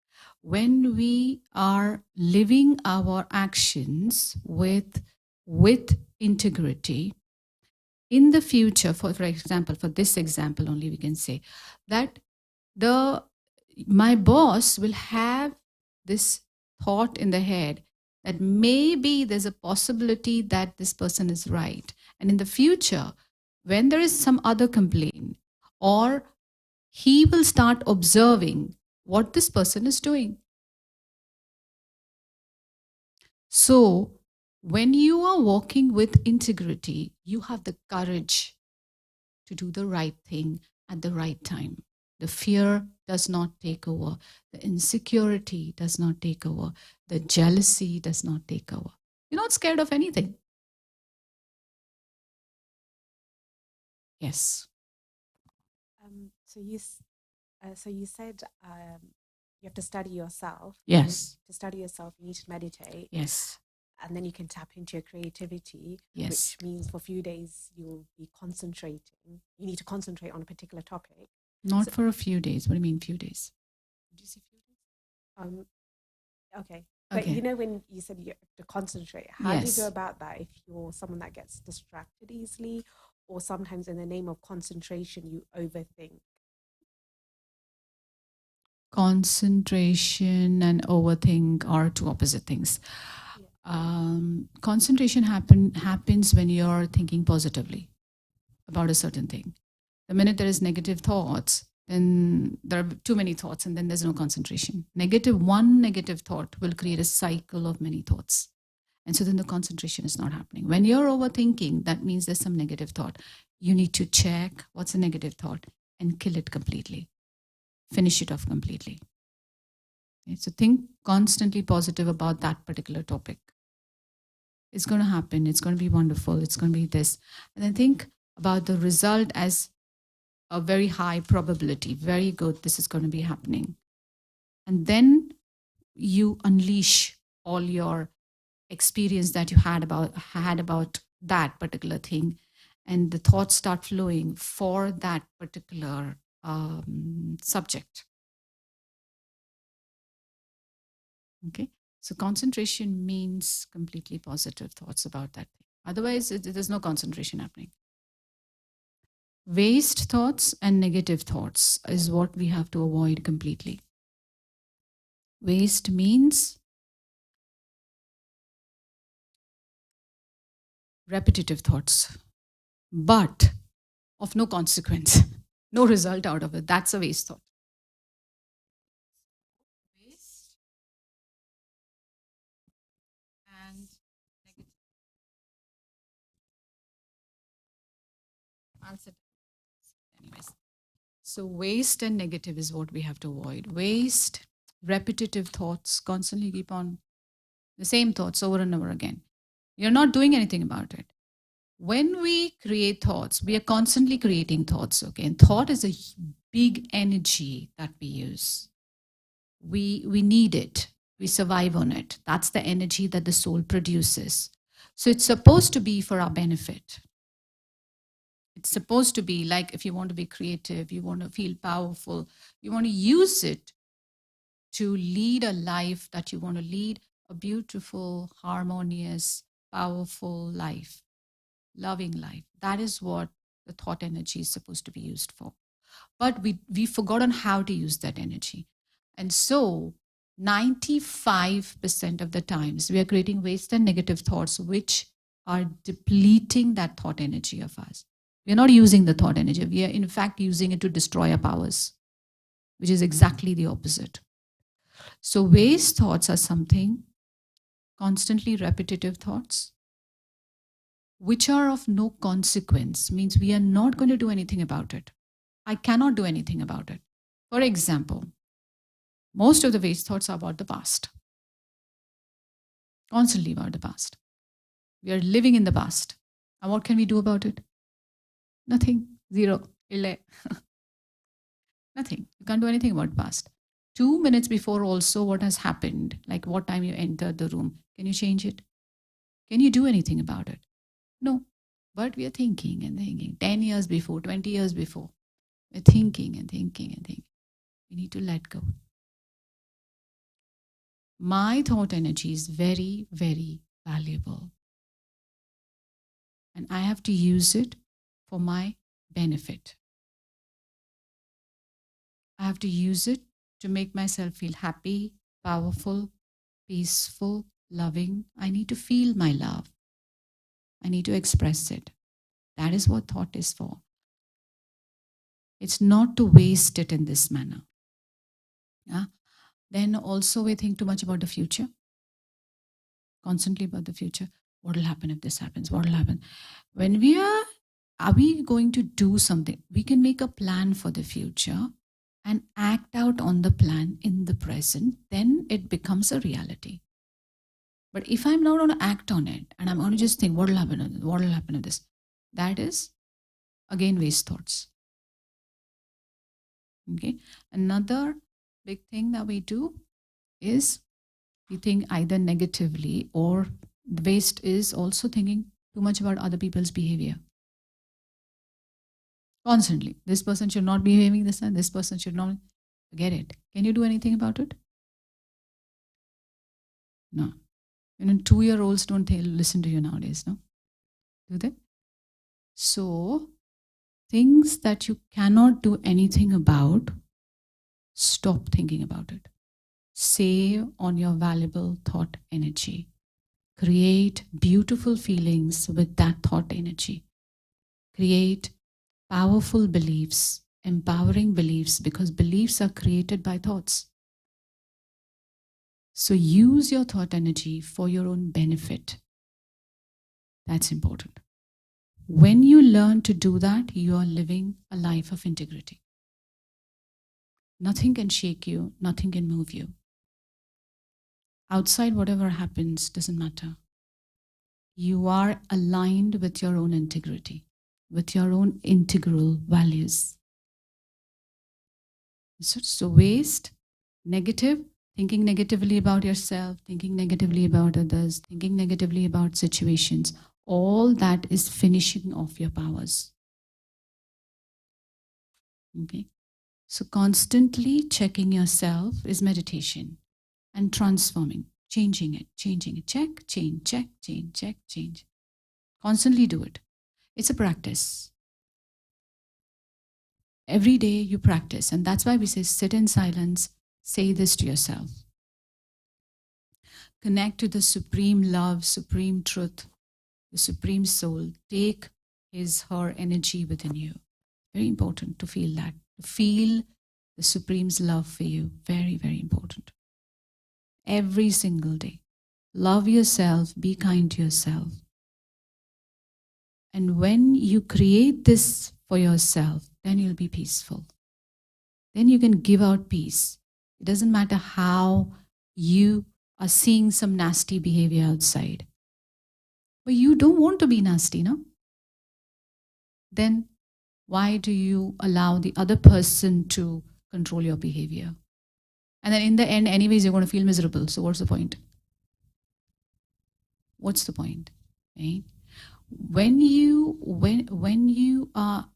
[SPEAKER 2] when we are living our actions with integrity, in the future, for example, for this example only, we can say that my boss will have this thought in the head that maybe there's a possibility that this person is right. And in the future, when there is some other complaint, or he will start observing what this person is doing. So when you are walking with integrity, you have the courage to do the right thing at the right time. The fear does not take over. The insecurity does not take over. The jealousy does not take over. You're not scared of anything. Yes.
[SPEAKER 4] So you said you have to study yourself.
[SPEAKER 2] Yes.
[SPEAKER 4] To study yourself, you need to meditate.
[SPEAKER 2] Yes.
[SPEAKER 4] And then you can tap into your creativity,
[SPEAKER 2] Yes.
[SPEAKER 4] which means for a few days you'll be concentrating. You need to concentrate on a particular topic.
[SPEAKER 2] Not for a few days. What do you mean, few days?
[SPEAKER 4] Did you say few days? Okay. But
[SPEAKER 2] Okay.
[SPEAKER 4] you know when you said you have to concentrate, how do you
[SPEAKER 2] Yes.
[SPEAKER 4] go about that if you're someone that gets distracted easily, or sometimes in the name of concentration you overthink?
[SPEAKER 2] Concentration and overthink are two opposite things.
[SPEAKER 4] Yeah.
[SPEAKER 2] Concentration happens when you're thinking positively about a certain thing. The minute there is negative thoughts, then there are too many thoughts and then there's no concentration. One negative thought will create a cycle of many thoughts. And so then the concentration is not happening. When you're overthinking, that means there's some negative thought. You need to check what's a negative thought and kill it completely. Finish it off completely. Okay, so think constantly positive about that particular topic. It's going to happen. It's going to be wonderful. It's going to be this. And then think about the result as a very high probability. Very good. This is going to be happening. And then you unleash all your experience that you had about that particular thing. And the thoughts start flowing for that particular subject. Okay. So concentration means completely positive thoughts about that thing. Otherwise, there's no concentration happening. Waste thoughts and negative thoughts is what we have to avoid completely. Waste means repetitive thoughts, but of no consequence, no result out of it. That's a waste thought. Waste and negative. I'll set anyways. So waste and negative is what we have to avoid. Waste, repetitive thoughts, constantly keep on the same thoughts over and over again. You're not doing anything about it. When we create thoughts, we are constantly creating thoughts, okay? And thought is a big energy that we use. We need it. We survive on it. That's the energy that the soul produces. So it's supposed to be for our benefit. It's supposed to be like if you want to be creative, you want to feel powerful, you want to use it to lead a life that you want to lead, a beautiful, harmonious, powerful life, loving life. That is what the thought energy is supposed to be used for. But we've forgotten how to use that energy. And so 95% of the times we are creating waste and negative thoughts, which are depleting that thought energy of us. We are not using the thought energy. We are in fact using it to destroy our powers, which is exactly the opposite. So waste thoughts are something, constantly repetitive thoughts, which are of no consequence, means we are not going to do anything about it. I cannot do anything about it. For example, most of the waste thoughts are about the past. Constantly about the past. We are living in the past. And what can we do about it? Nothing. Zero. Ille. Nothing. You can't do anything about past. 2 minutes before also what has happened, like what time you entered the room, can you change it? Can you do anything about it? No. But we are thinking and thinking. 10 years before, 20 years before, we're thinking and thinking and thinking. We need to let go. My thought energy is very, very valuable. And I have to use it for my benefit. I have to use it to make myself feel happy, powerful, peaceful, loving. I need to feel my love. I need to express it. That is what thought is for. It's not to waste it in this manner. Yeah? Then also we think too much about the future. constantly about the future. What will happen if this happens? What will happen? When are we going to do something? We can make a plan for the future and act out on the plan in the present, then it becomes a reality. But if I'm not going to act on it and I'm going to just think, what will happen? What will happen to this? That is, again, waste thoughts. Okay. Another big thing that we do is we think either negatively, or the waste is also thinking too much about other people's behavior. Constantly. This person should not be behaving this and this person should not. Forget it. Can you do anything about it? No. 2-year-olds don't listen to you nowadays, no? Do they? So, things that you cannot do anything about, stop thinking about it. Save on your valuable thought energy. Create beautiful feelings with that thought energy. Create powerful beliefs, empowering beliefs, because beliefs are created by thoughts. So use your thought energy for your own benefit. That's important. When you learn to do that, you are living a life of integrity. Nothing can shake you, nothing can move you. Outside, whatever happens doesn't matter. You are aligned with your own integrity, with your own integral values. So waste, negative, thinking negatively about yourself, thinking negatively about others, thinking negatively about situations, all that is finishing off your powers. Okay. So constantly checking yourself is meditation, and transforming, changing it, check, change. Constantly do it. It's a practice. Every day you practice, and that's why we say sit in silence, say this to yourself. Connect to the supreme love, supreme truth, the supreme soul. Take his, her energy within you. Very important to feel that, to feel the supreme's love for you. Very, very important. Every single day. Love yourself, be kind to yourself. And when you create this for yourself, then you'll be peaceful. Then you can give out peace. It doesn't matter how you are seeing some nasty behavior outside. But you don't want to be nasty, no? Then why do you allow the other person to control your behavior? And then in the end, anyways, you're going to feel miserable. So what's the point? What's the point? Right? When you are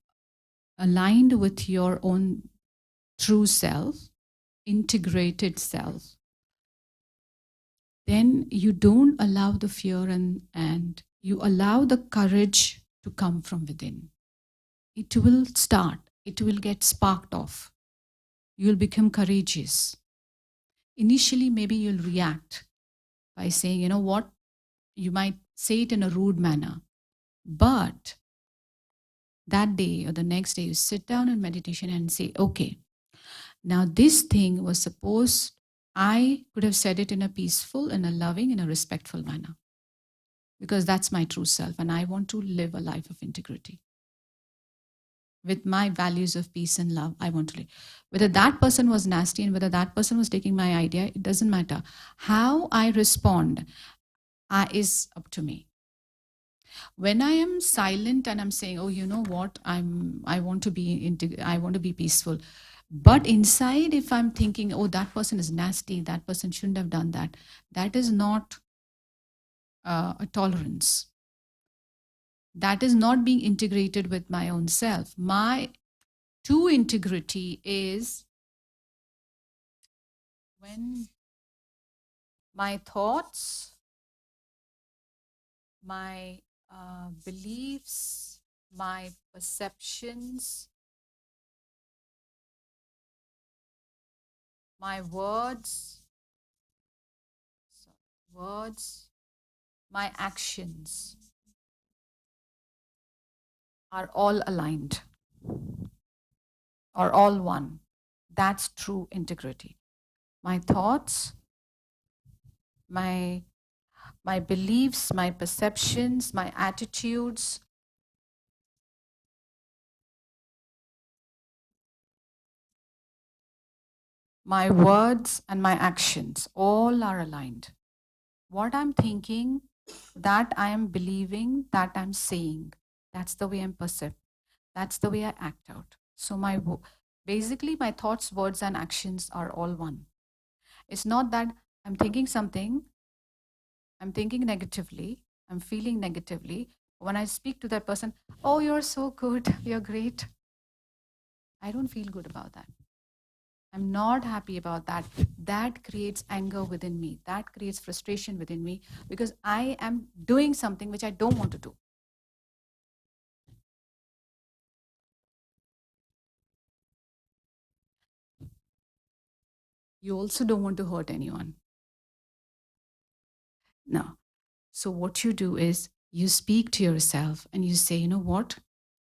[SPEAKER 2] aligned with your own true self, integrated self, then you don't allow the fear and you allow the courage to come from within. It will start. It will get sparked off. You'll become courageous. Initially, maybe you'll react by saying, you know what, you might say it in a rude manner. But that day or the next day, you sit down in meditation and say, okay, now this thing was supposed, I could have said it in a peaceful, in a loving, in a respectful manner. Because that's my true self and I want to live a life of integrity. With my values of peace and love, I want to live. Whether that person was nasty and whether that person was taking my idea, it doesn't matter. How I respond is up to me. When I am silent and I'm saying, oh, you know what, I want to be peaceful. But inside, if I'm thinking, oh, that person is nasty, that person shouldn't have done that, that is not a tolerance. That is not being integrated with my own self. My true integrity is when my thoughts, my beliefs, my perceptions, my words, my actions are all aligned, are all one. That's true integrity. My thoughts, my my beliefs, my perceptions, my attitudes, my words, and my actions all are aligned. What I'm thinking, that I am believing, that I'm saying, that's the way I'm perceived. That's the way I act out. So basically my thoughts, words, and actions are all one. It's not that I'm thinking something, I'm thinking negatively, I'm feeling negatively. When I speak to that person, oh, you're so good, you're great, I don't feel good about that. I'm not happy about that. That creates anger within me. That creates frustration within me because I am doing something which I don't want to do. You also don't want to hurt anyone. No. So what you do is you speak to yourself and you say, you know what?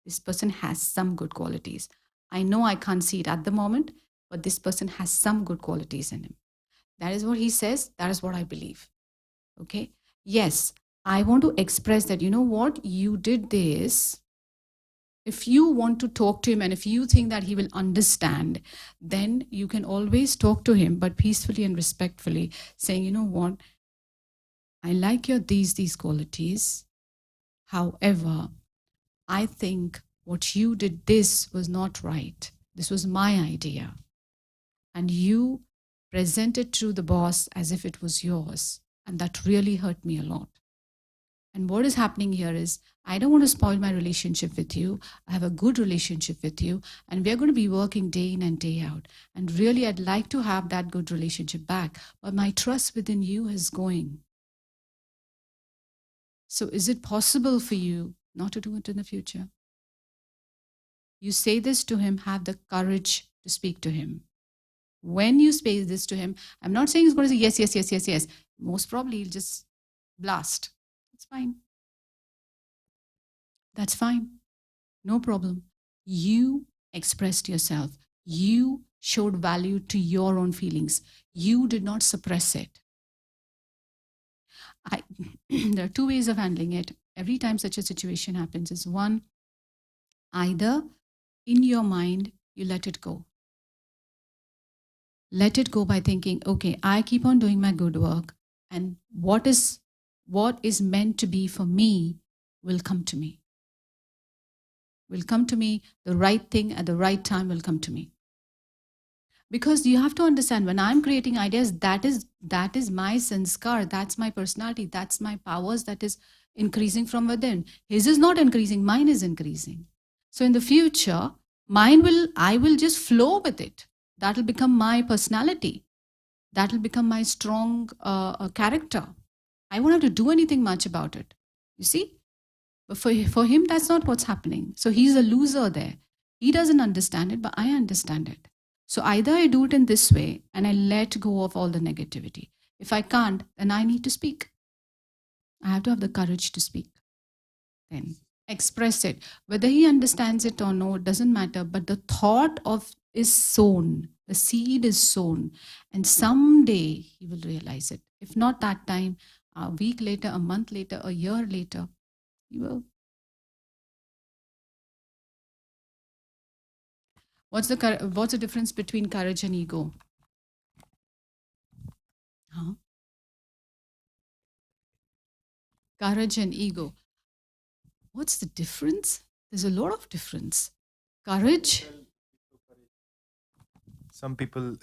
[SPEAKER 2] This person has some good qualities. I know I can't see it at the moment, but this person has some good qualities in him. That is what he says. That is what I believe. Okay. Yes, I want to express that, you know what? You did this. If you want to talk to him and if you think that he will understand, then you can always talk to him, but peacefully and respectfully, saying, you know what? I like your these qualities. However, I think what you did, this was not right. This was my idea. And you presented to the boss as if it was yours. And that really hurt me a lot. And what is happening here is, I don't want to spoil my relationship with you. I have a good relationship with you. And we're going to be working day in and day out. And really, I'd like to have that good relationship back. But my trust within you is going. So is it possible for you not to do it in the future? You say this to him, have the courage to speak to him. When you say this to him, I'm not saying he's going to say yes, yes, yes, yes, yes. Most probably he'll just blast. It's fine. That's fine. No problem. You expressed yourself. You showed value to your own feelings. You did not suppress it. There are two ways of handling it. Every time such a situation happens is one, either in your mind, you let it go. Let it go by thinking, okay, I keep on doing my good work, and what is meant to be for me will come to me. Will come to me. The right thing at the right time will come to me. Because you have to understand, when I'm creating ideas, that is my sanskar, that's my personality, that's my powers that is increasing from within. His is not increasing, mine is increasing. So in the future, I will just flow with it. That will become my personality. That will become my strong character. I won't have to do anything much about it. You see? But for him, that's not what's happening. So he's a loser there. He doesn't understand it, but I understand it. So either I do it in this way and I let go of all the negativity. If I can't, then I need to speak. I have to have the courage to speak. Then express it. Whether he understands it or no, it doesn't matter. But the thought is sown. The seed is sown. And someday he will realize it. If not that time, a week later, a month later, a year later, he will. What's the difference between courage and ego? Huh? Courage and ego. What's the difference? There's a lot of difference. Courage.
[SPEAKER 3] Some people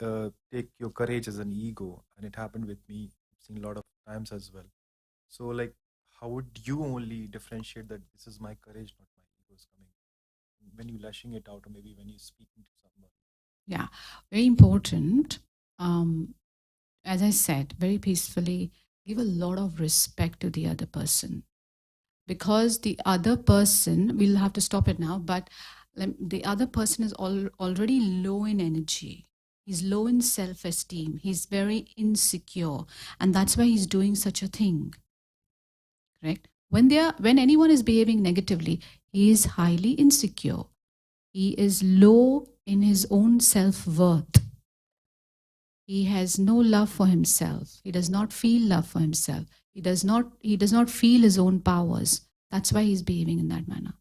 [SPEAKER 3] take your courage as an ego, and it happened with me. I've seen a lot of times as well. So, like, how would you only differentiate that this is my courage, not my ego is coming? When you're lashing it out, or maybe when you're speaking to someone.
[SPEAKER 2] Yeah, very important. As I said, very peacefully, give a lot of respect to the other person. Because the other person, we'll have to stop it now, but the other person is already low in energy. He's low in self-esteem. He's very insecure. And that's why he's doing such a thing. Correct? When anyone is behaving negatively, he is highly insecure. He is low in his own self-worth. He has no love for himself. He does not feel love for himself. He does not feel his own powers. That's why he's behaving in that manner.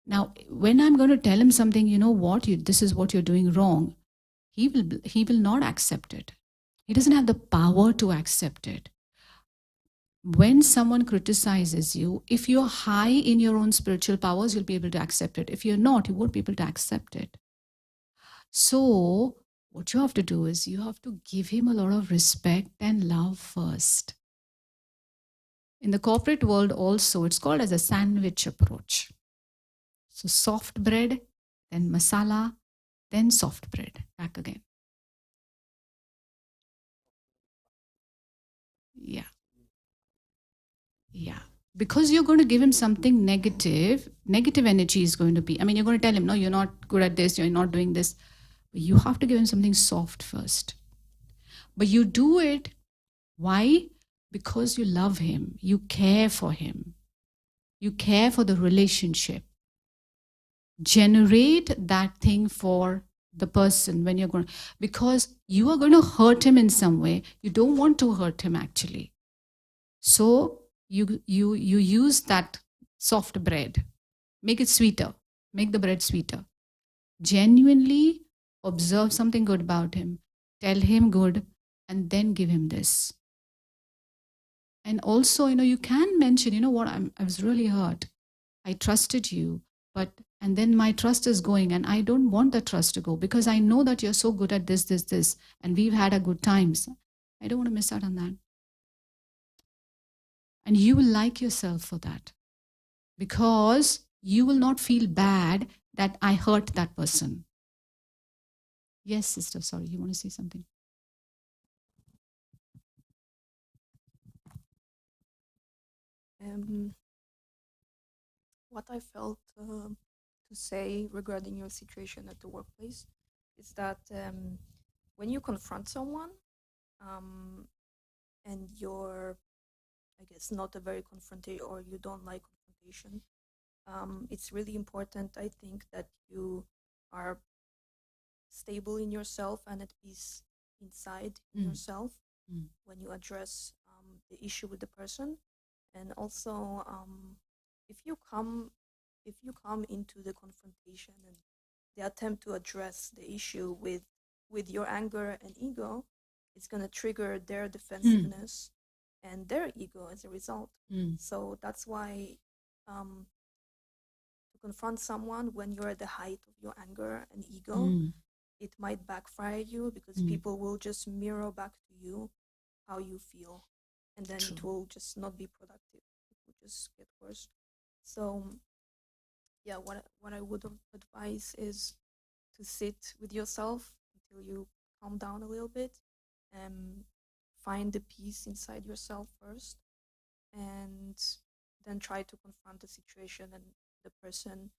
[SPEAKER 2] Now, when I'm going to tell him something, you know what, this is what you're doing wrong, he will not accept it. He doesn't have the power to accept it. When someone criticizes you, if you're high in your own spiritual powers, you'll be able to accept it. If you're not, you won't be able to accept it. So what you have to do is you have to give him a lot of respect and love first. In the corporate world also, it's called as a sandwich approach. So soft bread, then masala, then soft bread. Back again. Yeah. Yeah. Because you're going to give him something negative energy is going to be, you're going to tell him, no, you're not good at this, you're not doing this. But you have to give him something soft first. But you do it. Why? Because you love him. You care for him. You care for the relationship. Generate that thing for the person when you're going, because you are going to hurt him in some way. You don't want to hurt him actually. So you use that soft bread. Make it sweeter. Make the bread sweeter. Genuinely observe something good about him. Tell him good and then give him this. And also, you can mention, what, I was really hurt. I trusted you, and then my trust is going and I don't want the trust to go because I know that you're so good at this, and we've had a good times. I don't want to miss out on that. And you will like yourself for that because you will not feel bad that I hurt that person. Yes, sister, sorry, you want to say something?
[SPEAKER 5] What I felt to say regarding your situation at the workplace is that when you confront someone and you're, I guess, not a very confrontational or you don't like confrontation, it's really important, I think, that you are stable in yourself and at peace inside yourself when you address the issue with the person. And also, if you come into the confrontation and the attempt to address the issue with your anger and ego, it's going to trigger their defensiveness and their ego as a result. So that's why to confront someone when you're at the height of your anger and ego, it might backfire you because people will just mirror back to you how you feel, and then it will just not be productive. It will just get worse. So yeah, what I would advise is to sit with yourself until you calm down a little bit and find the peace inside yourself first, and then try to confront the situation and the person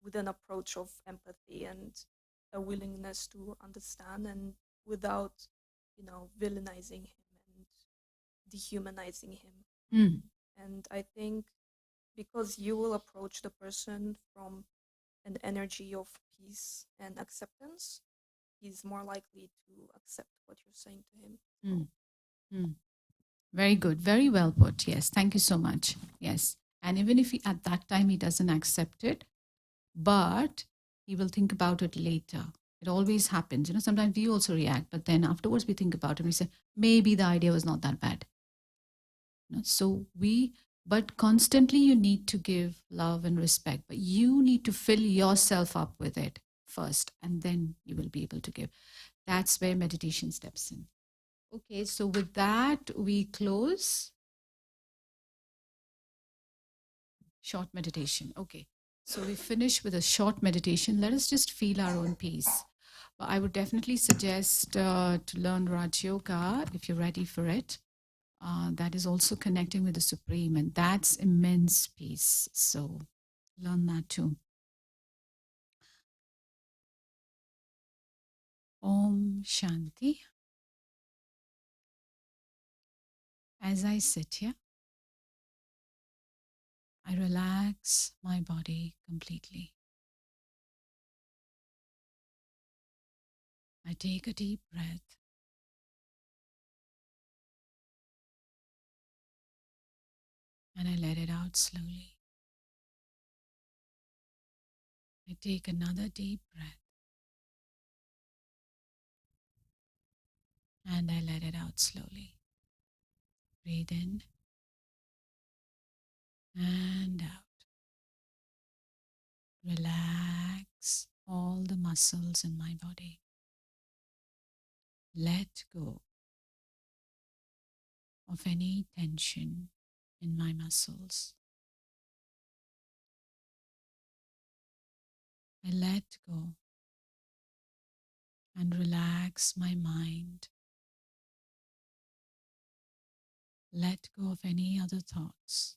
[SPEAKER 5] with an approach of empathy and a willingness to understand, and without villainizing him and dehumanizing him. And I think because you will approach the person from an energy of peace and acceptance, he's more likely to accept what you're saying to him.
[SPEAKER 2] Very good. Very well put. Yes. Thank you so much. Yes. And even if at that time he doesn't accept it, but he will think about it later. It always happens. Sometimes we also react, but then afterwards we think about it and we say, maybe the idea was not that bad. But constantly you need to give love and respect, but you need to fill yourself up with it first, and then you will be able to give. That's where meditation steps in. Okay, so with that, we close. Short meditation. Okay, so we finish with a short meditation. Let us just feel our own peace. But I would definitely suggest to learn Raj Yoga if you're ready for it. That is also connecting with the Supreme, and that's immense peace. So learn that too. Om Shanti. As I sit here, I relax my body completely. I take a deep breath. and I let it out slowly. I take another deep breath and I let it out slowly. Breathe in and out. Relax all the muscles in my body. Let go of any tension in my muscles. I let go and relax my mind. Let go of any other thoughts.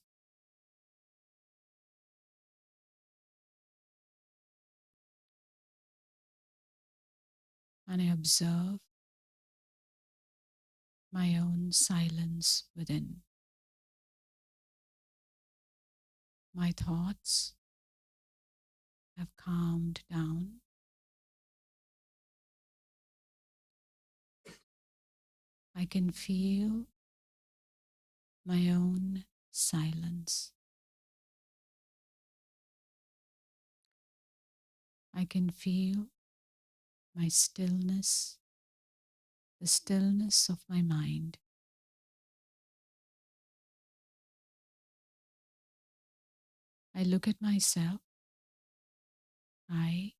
[SPEAKER 2] And I observe my own silence within. My thoughts have calmed down. I can feel my own silence. I can feel my stillness, the stillness of my mind. I look at myself. I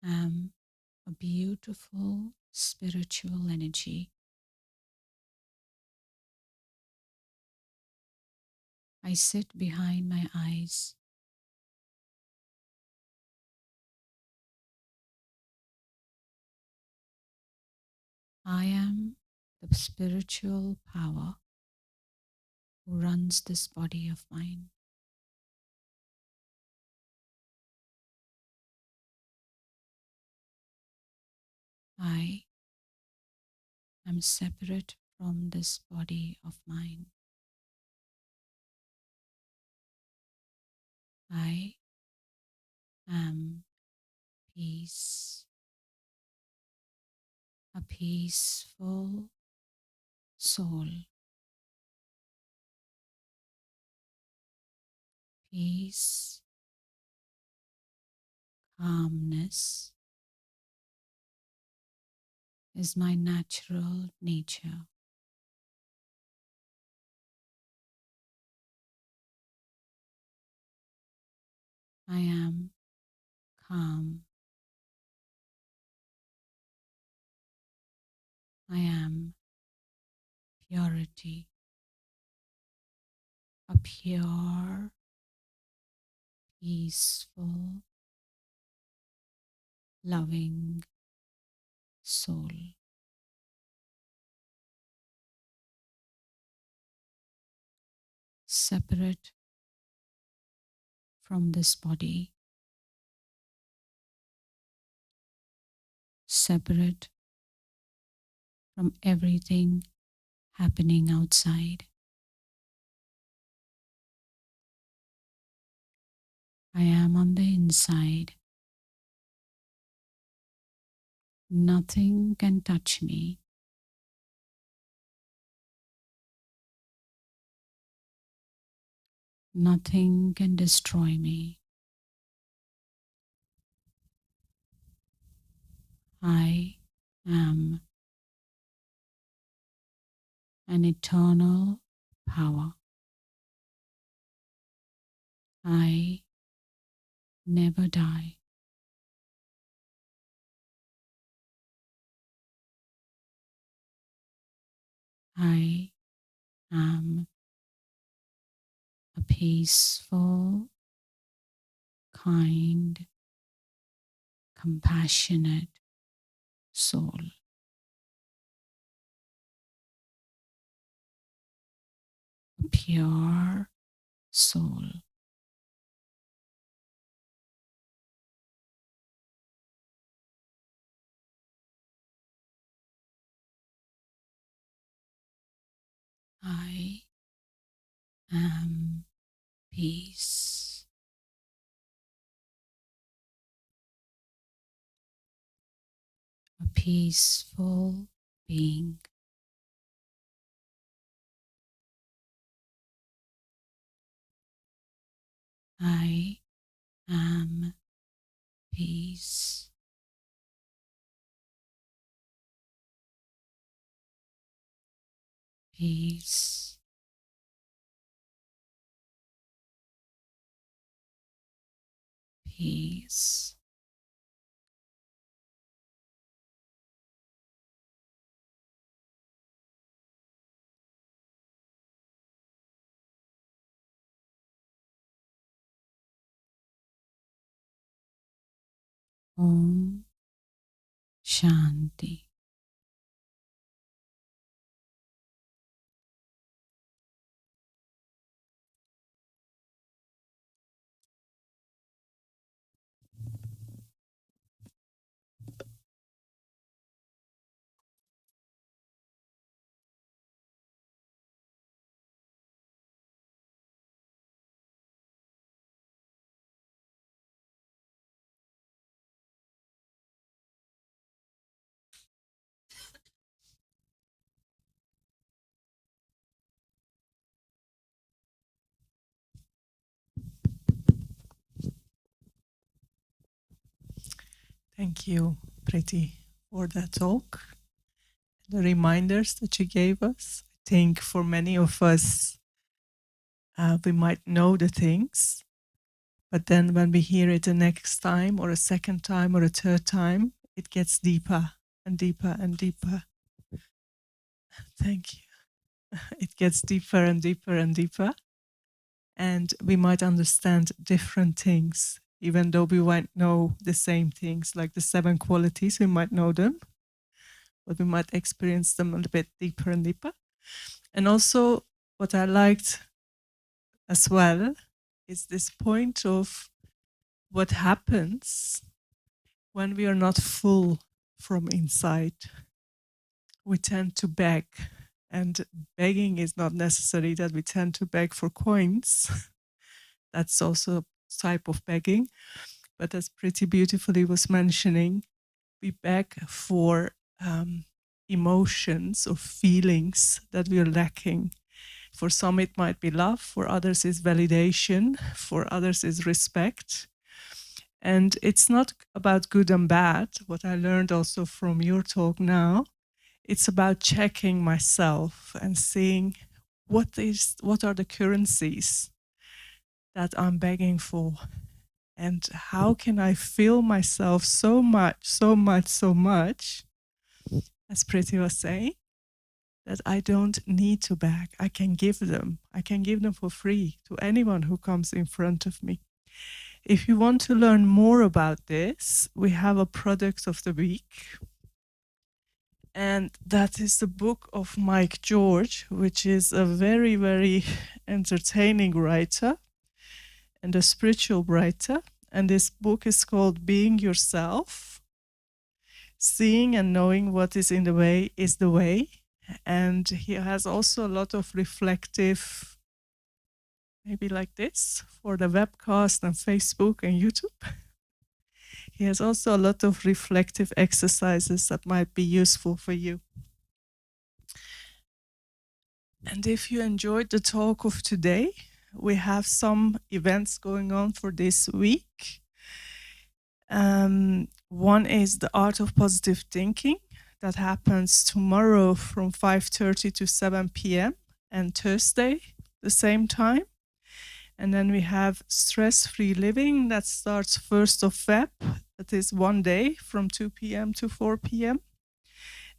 [SPEAKER 2] am a beautiful spiritual energy. I sit behind my eyes. I am the spiritual power who runs this body of mine. I am separate from this body of mine. I am peace, a peaceful soul. Peace, calmness is my natural nature. I am calm. I am purity, a pure, peaceful, loving soul. Separate from this body, separate from everything happening outside. I am on the inside. Nothing can touch me. Nothing can destroy me. I am an eternal power. I never die. I am a peaceful, kind, compassionate soul. A pure soul. I am peace. A peaceful being. I am peace. Peace. Peace. Om Shanti.
[SPEAKER 1] Thank you, Priti, for that talk, the reminders that you gave us. I think for many of us, we might know the things, but then when we hear it the next time, or a second time, or a third time, it gets deeper and deeper and deeper. Thank you. It gets deeper and deeper and deeper. And we might understand different things, even though we might know the same things, like the 7 qualities, we might know them, but we might experience them a little bit deeper and deeper. And also, what I liked as well is this point of what happens when we are not full from inside. We tend to beg, and begging is not necessary that we tend to beg for coins. That's also a type of begging. But as Priti beautifully was mentioning, we beg for emotions or feelings that we are lacking. For some, it might be love. For others, is validation. For others, is respect. And it's not about good and bad. What I learned also from your talk now, it's about checking myself and seeing what are the currencies that I'm begging for, and how can I fill myself so much, as Priti was saying, that I don't need to beg. I can give them. I can give them for free to anyone who comes in front of me. If you want to learn more about this, we have a product of the week. And that is the book of Mike George, which is a very, very entertaining writer and a spiritual writer. And this book is called Being Yourself. Seeing and knowing what is in the way is the way. And he has also a lot of reflective, maybe like this, for the webcast and Facebook and YouTube. He has also a lot of reflective exercises that might be useful for you. And if you enjoyed the talk of today, we have some events going on for this week. One is the Art of Positive Thinking that happens tomorrow from 5:30 to 7 p.m. and Thursday the same time. And then we have Stress-Free Living that starts 1st of Feb. That is one day from 2 p.m. to 4 p.m.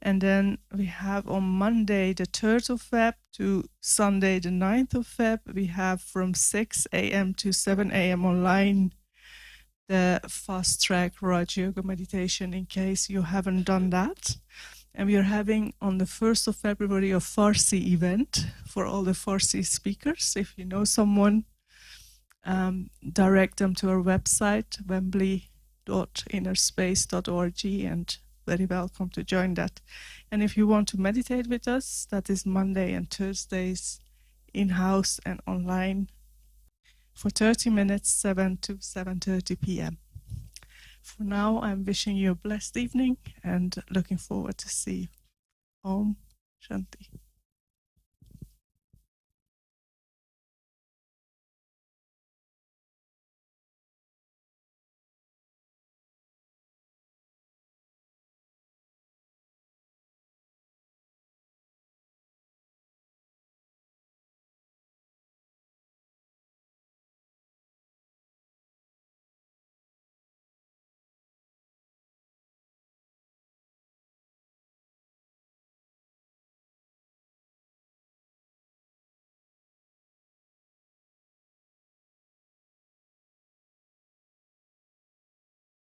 [SPEAKER 1] And then we have on Monday the 3rd of Feb to Sunday the 9th of Feb, we have from 6 a.m. to 7 a.m. online the fast track Raj Yoga meditation, in case you haven't done that. And we are having on the 1st of February a Farsi event for all the Farsi speakers. If you know someone, direct them to our website, wembley.innerspace.org, and very welcome to join that. And if you want to meditate with us, that is Monday and Thursdays in-house and online for 30 minutes, 7 to 7:30 p.m. For now, I'm wishing you a blessed evening and looking forward to see you. Om Shanti.